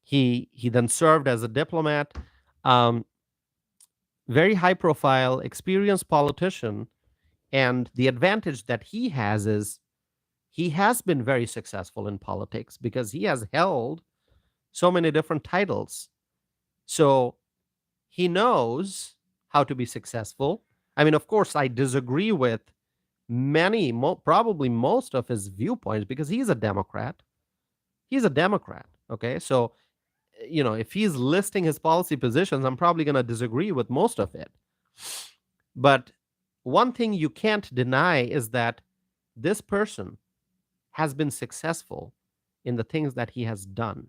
He then served as a diplomat. Very high profile, experienced politician. And the advantage that he has is he has been very successful in politics because he has held so many different titles. So he knows how to be successful. I mean, of course, I disagree with probably most of his viewpoints because he's a Democrat. He's a Democrat. Okay. So, if he's listing his policy positions, I'm probably going to disagree with most of it. But one thing you can't deny is that this person has been successful in the things that he has done.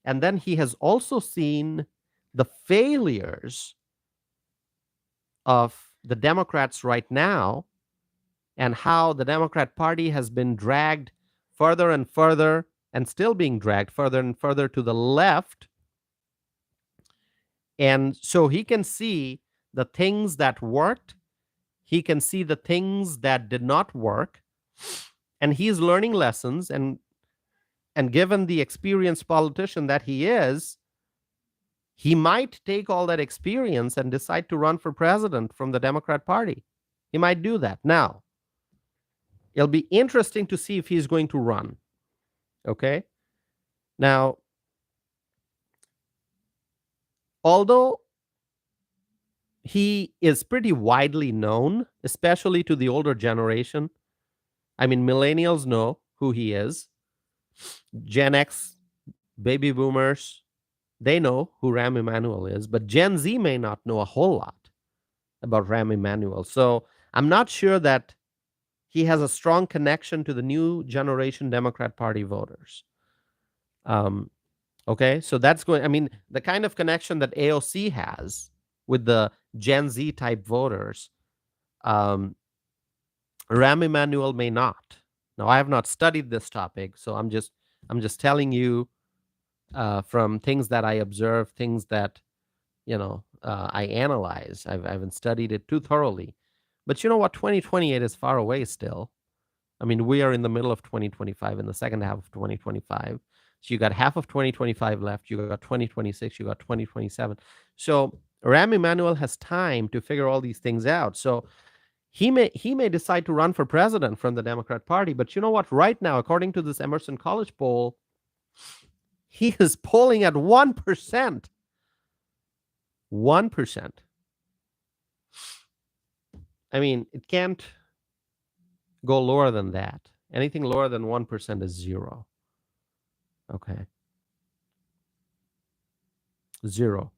And then he has also seen the failures of the Democrats right now and how the Democrat Party has been dragged further and further and still being dragged further and further to the left. And so he can see the things that worked. He can see the things that did not work. And he's learning lessons. And given the experienced politician that he is, he might take all that experience and decide to run for president from the Democrat Party. He might do that. Now, it'll be interesting to see if he's going to run. Okay? Now, although he is pretty widely known, especially to the older generation, I mean, millennials know who he is. Gen X, baby boomers, they know who Rahm Emanuel is, but Gen Z may not know a whole lot about Rahm Emanuel. So I'm not sure that he has a strong connection to the new generation Democrat Party voters. Okay, so that's going, I mean, the kind of connection that AOC has with the Gen Z type voters. Rahm Emanuel may not. Now, I have not studied this topic, so I'm just telling you from things that I observe, things that I analyze. I haven't studied it too thoroughly, but you know what? 2028 is far away still. I mean, we are in the middle of 2025, in the second half of 2025. So you got half of 2025 left. You got 2026. You got 2027. So Rahm Emanuel has time to figure all these things out. So he may decide to run for president from the Democrat Party. But you know what? Right now, according to this Emerson College poll, he is polling at 1%. 1%. I mean, it can't go lower than that. Anything lower than 1% is zero. Okay. Zero.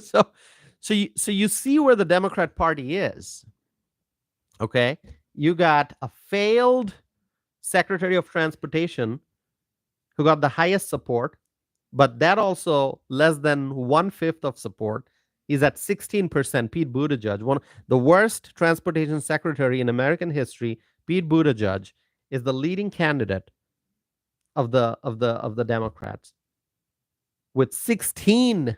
So you see where the Democrat Party is. Okay. You got a failed Secretary of Transportation who got the highest support, but that also less than 1/5 of support. He's at 16%. Pete Buttigieg, the worst transportation secretary in American history. Pete Buttigieg is the leading candidate of the Democrats with 16%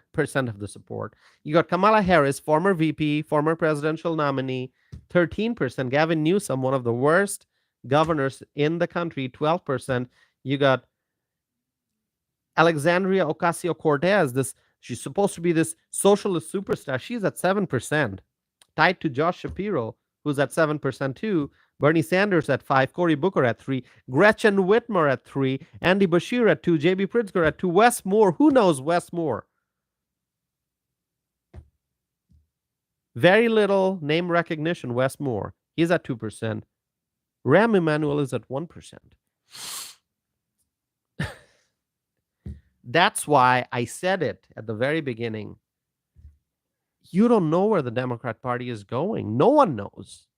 of the support. You got Kamala Harris, former VP, former presidential nominee, 13%. Gavin Newsom, one of the worst governors in the country, 12%. You got Alexandria Ocasio-Cortez, she's supposed to be this socialist superstar. She's at 7%, tied to Josh Shapiro, who's at 7% too. Bernie Sanders at 5%, Cory Booker at 3%, Gretchen Whitmer at 3%, Andy Beshear at 2%, J.B. Pritzker at 2%, Wes Moore. Who knows Wes Moore? Very little name recognition, Wes Moore. He's at 2%. Rahm Emanuel is at 1%. That's why I said it at the very beginning. You don't know where the Democrat Party is going. No one knows.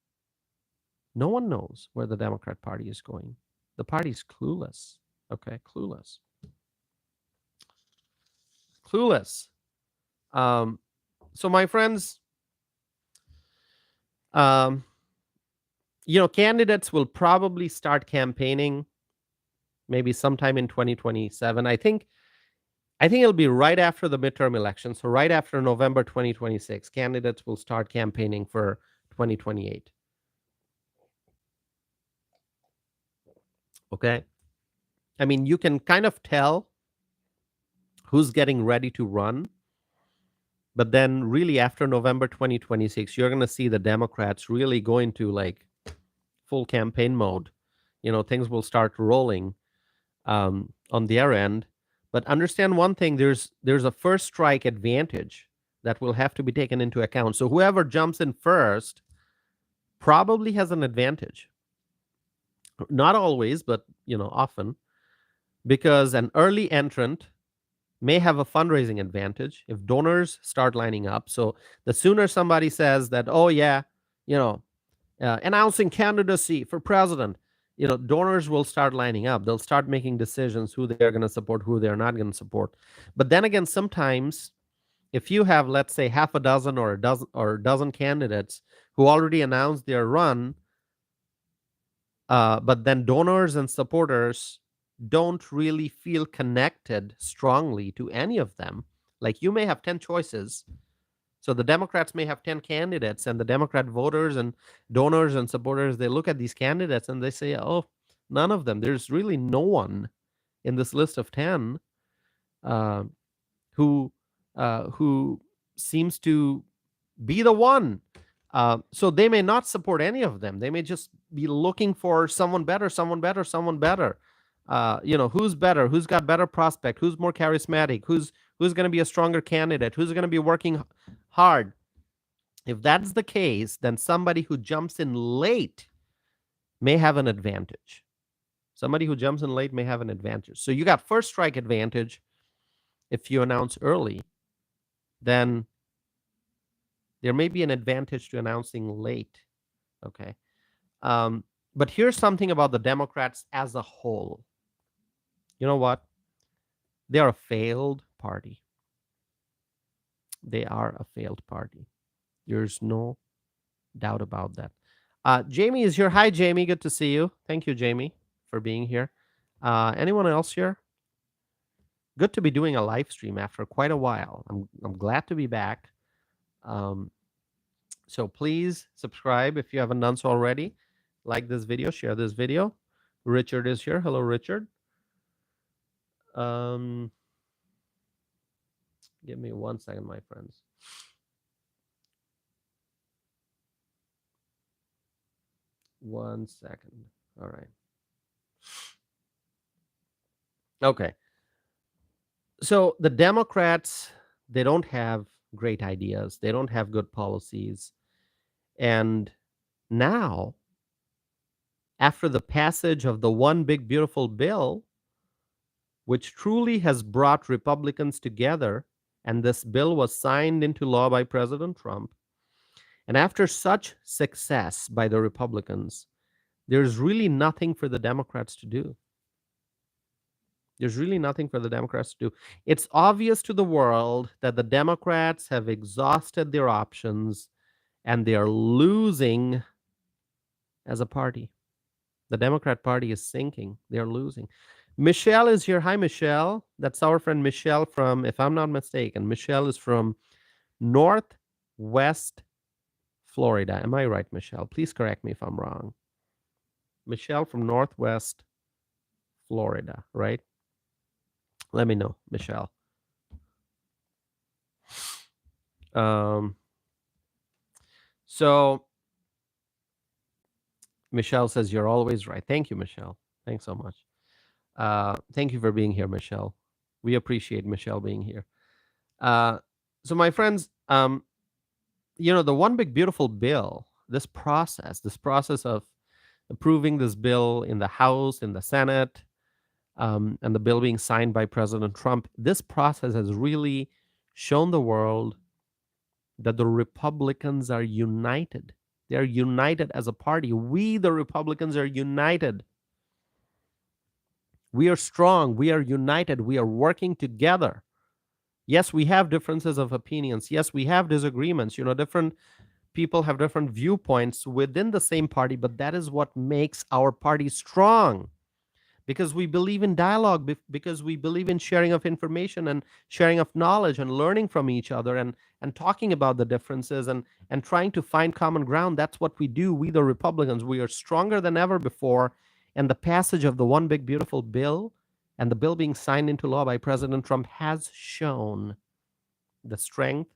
No one knows where the Democrat Party is going. The party's clueless. Okay, clueless. Clueless. So my friends, candidates will probably start campaigning maybe sometime in 2027. I think it'll be right after the midterm elections. So right after November 2026, candidates will start campaigning for 2028. Okay. I mean, you can kind of tell who's getting ready to run. But then really after November 2026, you're going to see the Democrats really go into like full campaign mode. Things will start rolling on their end. But understand one thing, there's a first strike advantage that will have to be taken into account. So whoever jumps in first probably has an advantage. Not always, but often, because an early entrant may have a fundraising advantage if donors start lining up. So the sooner somebody says that, oh yeah, announcing candidacy for president, donors will start lining up. They'll start making decisions who they're going to support, who they're not going to support. But then again, sometimes if you have, let's say, half a dozen or a dozen candidates who already announced their run, but then donors and supporters don't really feel connected strongly to any of them. Like you may have 10 choices. So the Democrats may have 10 candidates, and the Democrat voters and donors and supporters, they look at these candidates and they say, oh, none of them. There's really no one in this list of 10 who seems to be the one. So they may not support any of them. They may just be looking for someone better, someone better, someone better. Who's better, who's got better prospect, who's more charismatic, who's going to be a stronger candidate, who's going to be working hard. If that's the case, then somebody who jumps in late may have an advantage. Somebody who jumps in late may have an advantage. So you got first strike advantage if you announce early. Then there may be an advantage to announcing late. Okay. But here's something about the Democrats as a whole. You know what? They're a failed party. They are a failed party. There's no doubt about that. Jamie is here. Hi, Jamie. Good to see you. Thank you, Jamie, for being here. Anyone else here? Good to be doing a live stream after quite a while. I'm glad to be back. So please subscribe if you haven't done so already. Like this video, share this video. Richard is here. Hello, Richard. Give me 1 second, my friends. One second. All right. Okay. So the Democrats, they don't have great ideas. They don't have good policies. And now, after the passage of the One Big Beautiful Bill, which truly has brought Republicans together, and this bill was signed into law by President Trump, and after such success by the Republicans, there's really nothing for the Democrats to do. There's really nothing for the Democrats to do. It's obvious to the world that the Democrats have exhausted their options and they are losing as a party. The Democrat Party is sinking. They're losing. Michelle is here. Hi, Michelle. That's our friend Michelle from, if I'm not mistaken, Michelle is from Northwest Florida. Am I right, Michelle? Please correct me if I'm wrong. Michelle from Northwest Florida, right? Let me know, Michelle. So Michelle says you're always right. Thank you, Michelle. Thanks so much. Thank you for being here, Michelle. We appreciate Michelle being here. So my friends, the One Big Beautiful Bill, this process of approving this bill in the House, in the Senate, and the bill being signed by President Trump, this process has really shown the world that the Republicans are united. They are united as a party. We, the Republicans, are united. We are strong. We are united. We are working together. Yes, we have differences of opinions. Yes, we have disagreements. Different people have different viewpoints within the same party, but that is what makes our party strong. Because we believe in dialogue, because we believe in sharing of information and sharing of knowledge and learning from each other and talking about the differences and trying to find common ground. That's what we do. We, the Republicans, we are stronger than ever before. And the passage of the One Big Beautiful Bill and the bill being signed into law by President Trump has shown the strength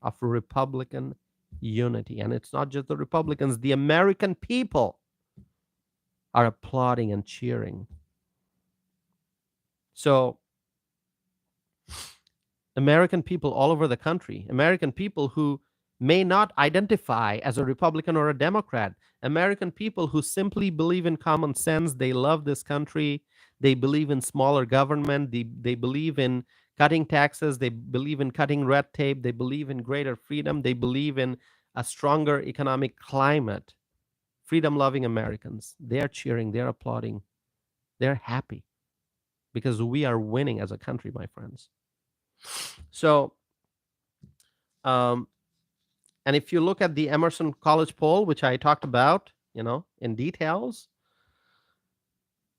of Republican unity. And it's not just the Republicans, the American people are applauding and cheering. So American people all over the country, American people who may not identify as a Republican or a Democrat, American people who simply believe in common sense, they love this country, they believe in smaller government, they believe in cutting taxes, they believe in cutting red tape, they believe in greater freedom, they believe in a stronger economic climate. Freedom-loving Americans, they are cheering, they're applauding, they're happy. Because we are winning as a country, my friends. So, and if you look at the Emerson College poll, which I talked about, in details,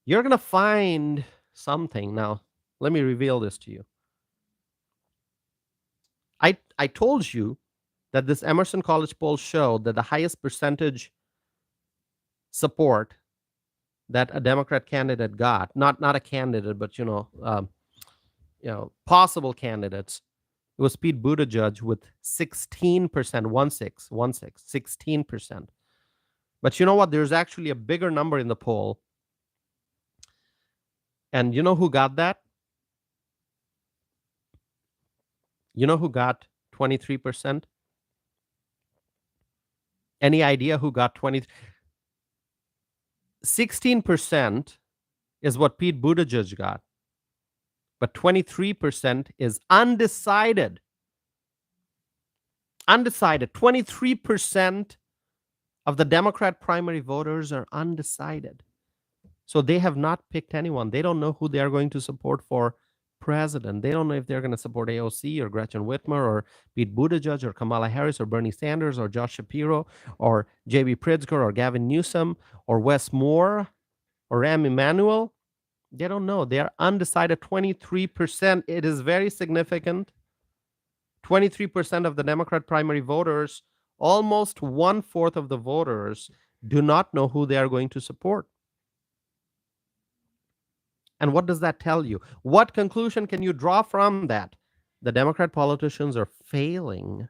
you're going to find something. Now, let me reveal this to you. I told you that this Emerson College poll showed that the highest percentage support that a Democrat candidate got, not a candidate, but possible candidates, it was Pete Buttigieg with 16%, 16%. But you know what? There's actually a bigger number in the poll. And you know who got that? You know who got 23%? Any idea who got 20? 16% is what Pete Buttigieg got, but 23% is undecided. Undecided. 23% of the Democrat primary voters are undecided. So they have not picked anyone. They don't know who they are going to support for president. They don't know if they're going to support AOC or Gretchen Whitmer or Pete Buttigieg or Kamala Harris or Bernie Sanders or Josh Shapiro or JB Pritzker or Gavin Newsom or Wes Moore or Rahm Emanuel. They don't know. They are undecided. 23%. It is very significant. 23% of the Democrat primary voters, almost 1/4 of the voters, do not know who they are going to support. And what does that tell you? What conclusion can you draw from that? The Democrat politicians are failing,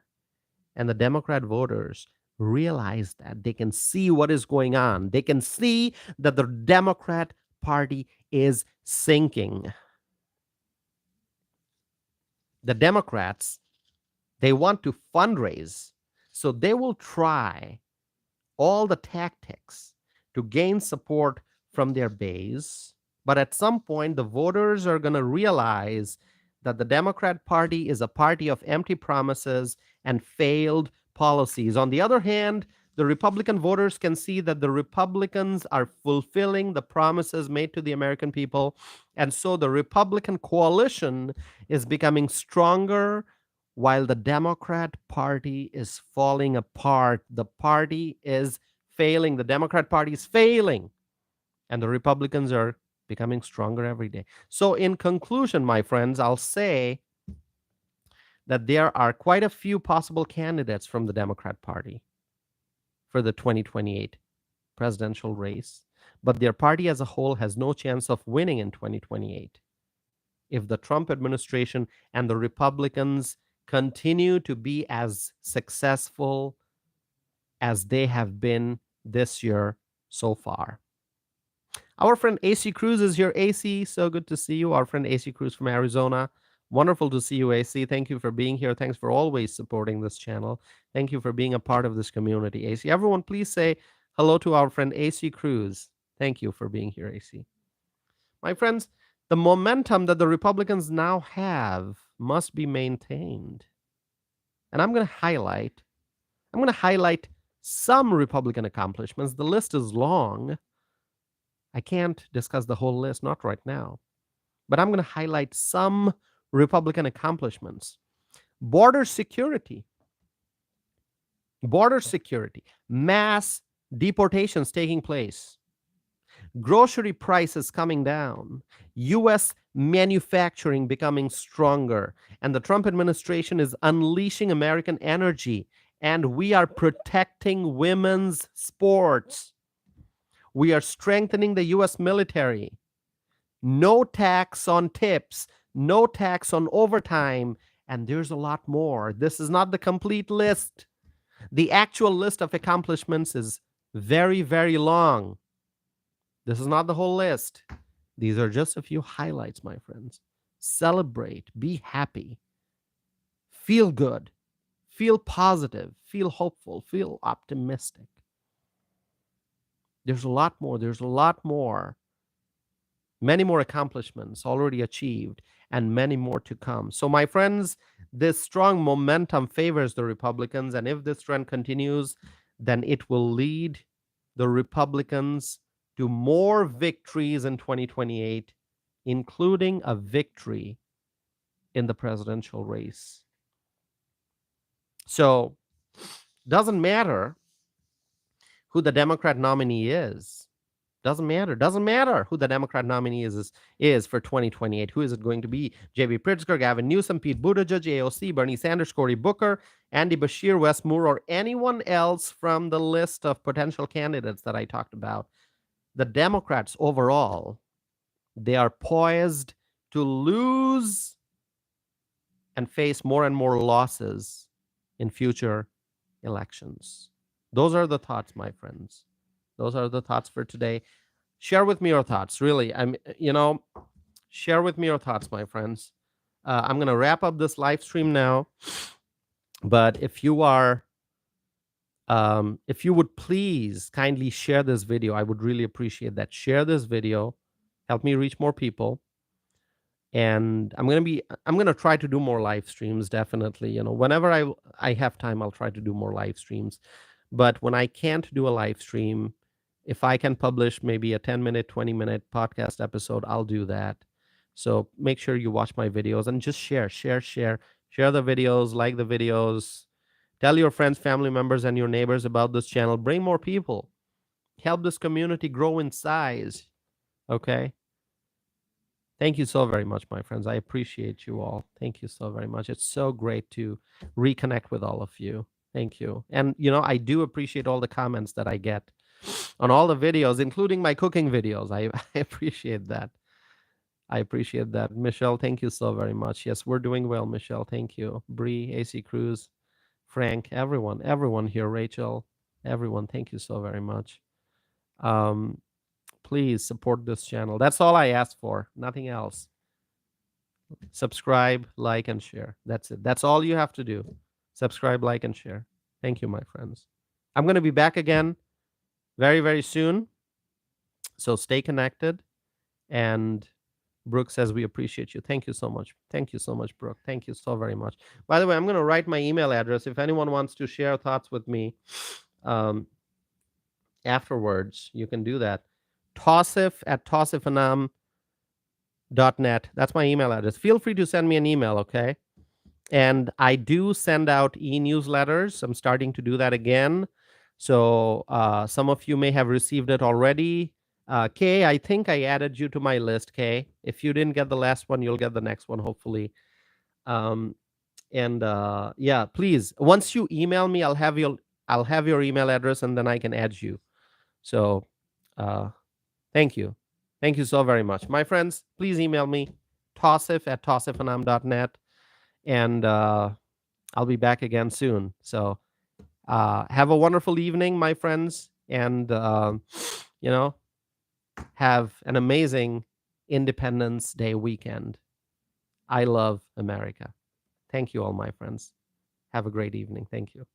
and the Democrat voters realize that. They can see what is going on. They can see that the Democrat Party is sinking. The Democrats, they want to fundraise, so they will try all the tactics to gain support from their base. But at some point, the voters are going to realize that the Democrat Party is a party of empty promises and failed policies. On the other hand, the Republican voters can see that the Republicans are fulfilling the promises made to the American people. And so the Republican coalition is becoming stronger while the Democrat Party is falling apart. The party is failing. The Democrat Party is failing. And the Republicans are becoming stronger every day. So in conclusion, my friends, I'll say that there are quite a few possible candidates from the Democrat Party for the 2028 presidential race, but their party as a whole has no chance of winning in 2028 if the Trump administration and the Republicans continue to be as successful as they have been this year so far. Our friend AC Cruz is here. AC, so good to see you. Our friend AC Cruz from Arizona. Wonderful to see you, AC. Thank you for being here. Thanks for always supporting this channel. Thank you for being a part of this community, AC. Everyone, please say hello to our friend AC Cruz. Thank you for being here, AC. My friends, the momentum that the Republicans now have must be maintained. And I'm going to highlight some Republican accomplishments. The list is long. I can't discuss the whole list, not right now. But I'm going to highlight some Republican accomplishments. Border security, mass deportations taking place, grocery prices coming down, U.S. manufacturing becoming stronger, and the Trump administration is unleashing American energy, and we are protecting women's sports. We are strengthening the U.S. military. No tax on tips, no tax on overtime, and there's a lot more. This is not the complete list. The actual list of accomplishments is very, very long. This is not the whole list. These are just a few highlights, my friends. Celebrate, be happy, feel good, feel positive, feel hopeful, feel optimistic. There's a lot more. Many more accomplishments already achieved and many more to come. So, my friends, this strong momentum favors the Republicans. And if this trend continues, then it will lead the Republicans to more victories in 2028, including a victory in the presidential race. So, doesn't matter who the Democrat nominee is. Doesn't matter who the Democrat nominee is for 2028. Who is it going to be? JB Pritzker, Gavin Newsom, Pete Buttigieg, AOC, Bernie Sanders, Cory Booker, Andy Beshear, Wes Moore, or anyone else from the list of potential candidates that I talked about. The Democrats overall, they are poised to lose and face more and more losses in future elections. Those are the thoughts, my friends. Those are the thoughts for today. Share with me your thoughts. Really, share with me your thoughts, my friends. I'm going to wrap up this live stream now. But if you would please kindly share this video, I would really appreciate that. Share this video, help me reach more people. And I'm going to try to do more live streams, definitely. Whenever I have time, I'll try to do more live streams. But when I can't do a live stream, if I can publish maybe a 10-minute, 20-minute podcast episode, I'll do that. So make sure you watch my videos and just share the videos, like the videos, tell your friends, family members, and your neighbors about this channel. Bring more people, help this community grow in size. Okay. Thank you so very much, my friends. I appreciate you all. Thank you so very much. It's so great to reconnect with all of you. Thank you. And, I do appreciate all the comments that I get on all the videos, including my cooking videos. I appreciate that. I appreciate that. Michelle, thank you so very much. Yes, we're doing well, Michelle. Thank you. Bree, AC Cruz, Frank, everyone here, Rachel, everyone, thank you so very much. Um, please support this channel. That's all I ask for, nothing else. Subscribe, like, and share. That's it. That's all you have to do. Subscribe, like, and share. Thank you, my friends. I'm going to be back again very, very soon. So stay connected. And Brooke says, we appreciate you. Thank you so much. Thank you so much, Brooke. Thank you so very much. By the way, I'm going to write my email address. If anyone wants to share thoughts with me afterwards, you can do that. Tossif@tossifanam.net. That's my email address. Feel free to send me an email, okay? And I do send out e-newsletters. I'm starting to do that again. So some of you may have received it already. Kay, I think I added you to my list, Kay. If you didn't get the last one, you'll get the next one, hopefully. Yeah, please, once you email me, I'll have your email address, and then I can add you. So thank you. Thank you so very much. My friends, please email me, tossif@tossifanam.net. And I'll be back again soon. So have a wonderful evening, my friends, and have an amazing Independence Day weekend. I love America. Thank you all, my friends. Have a great evening. Thank you.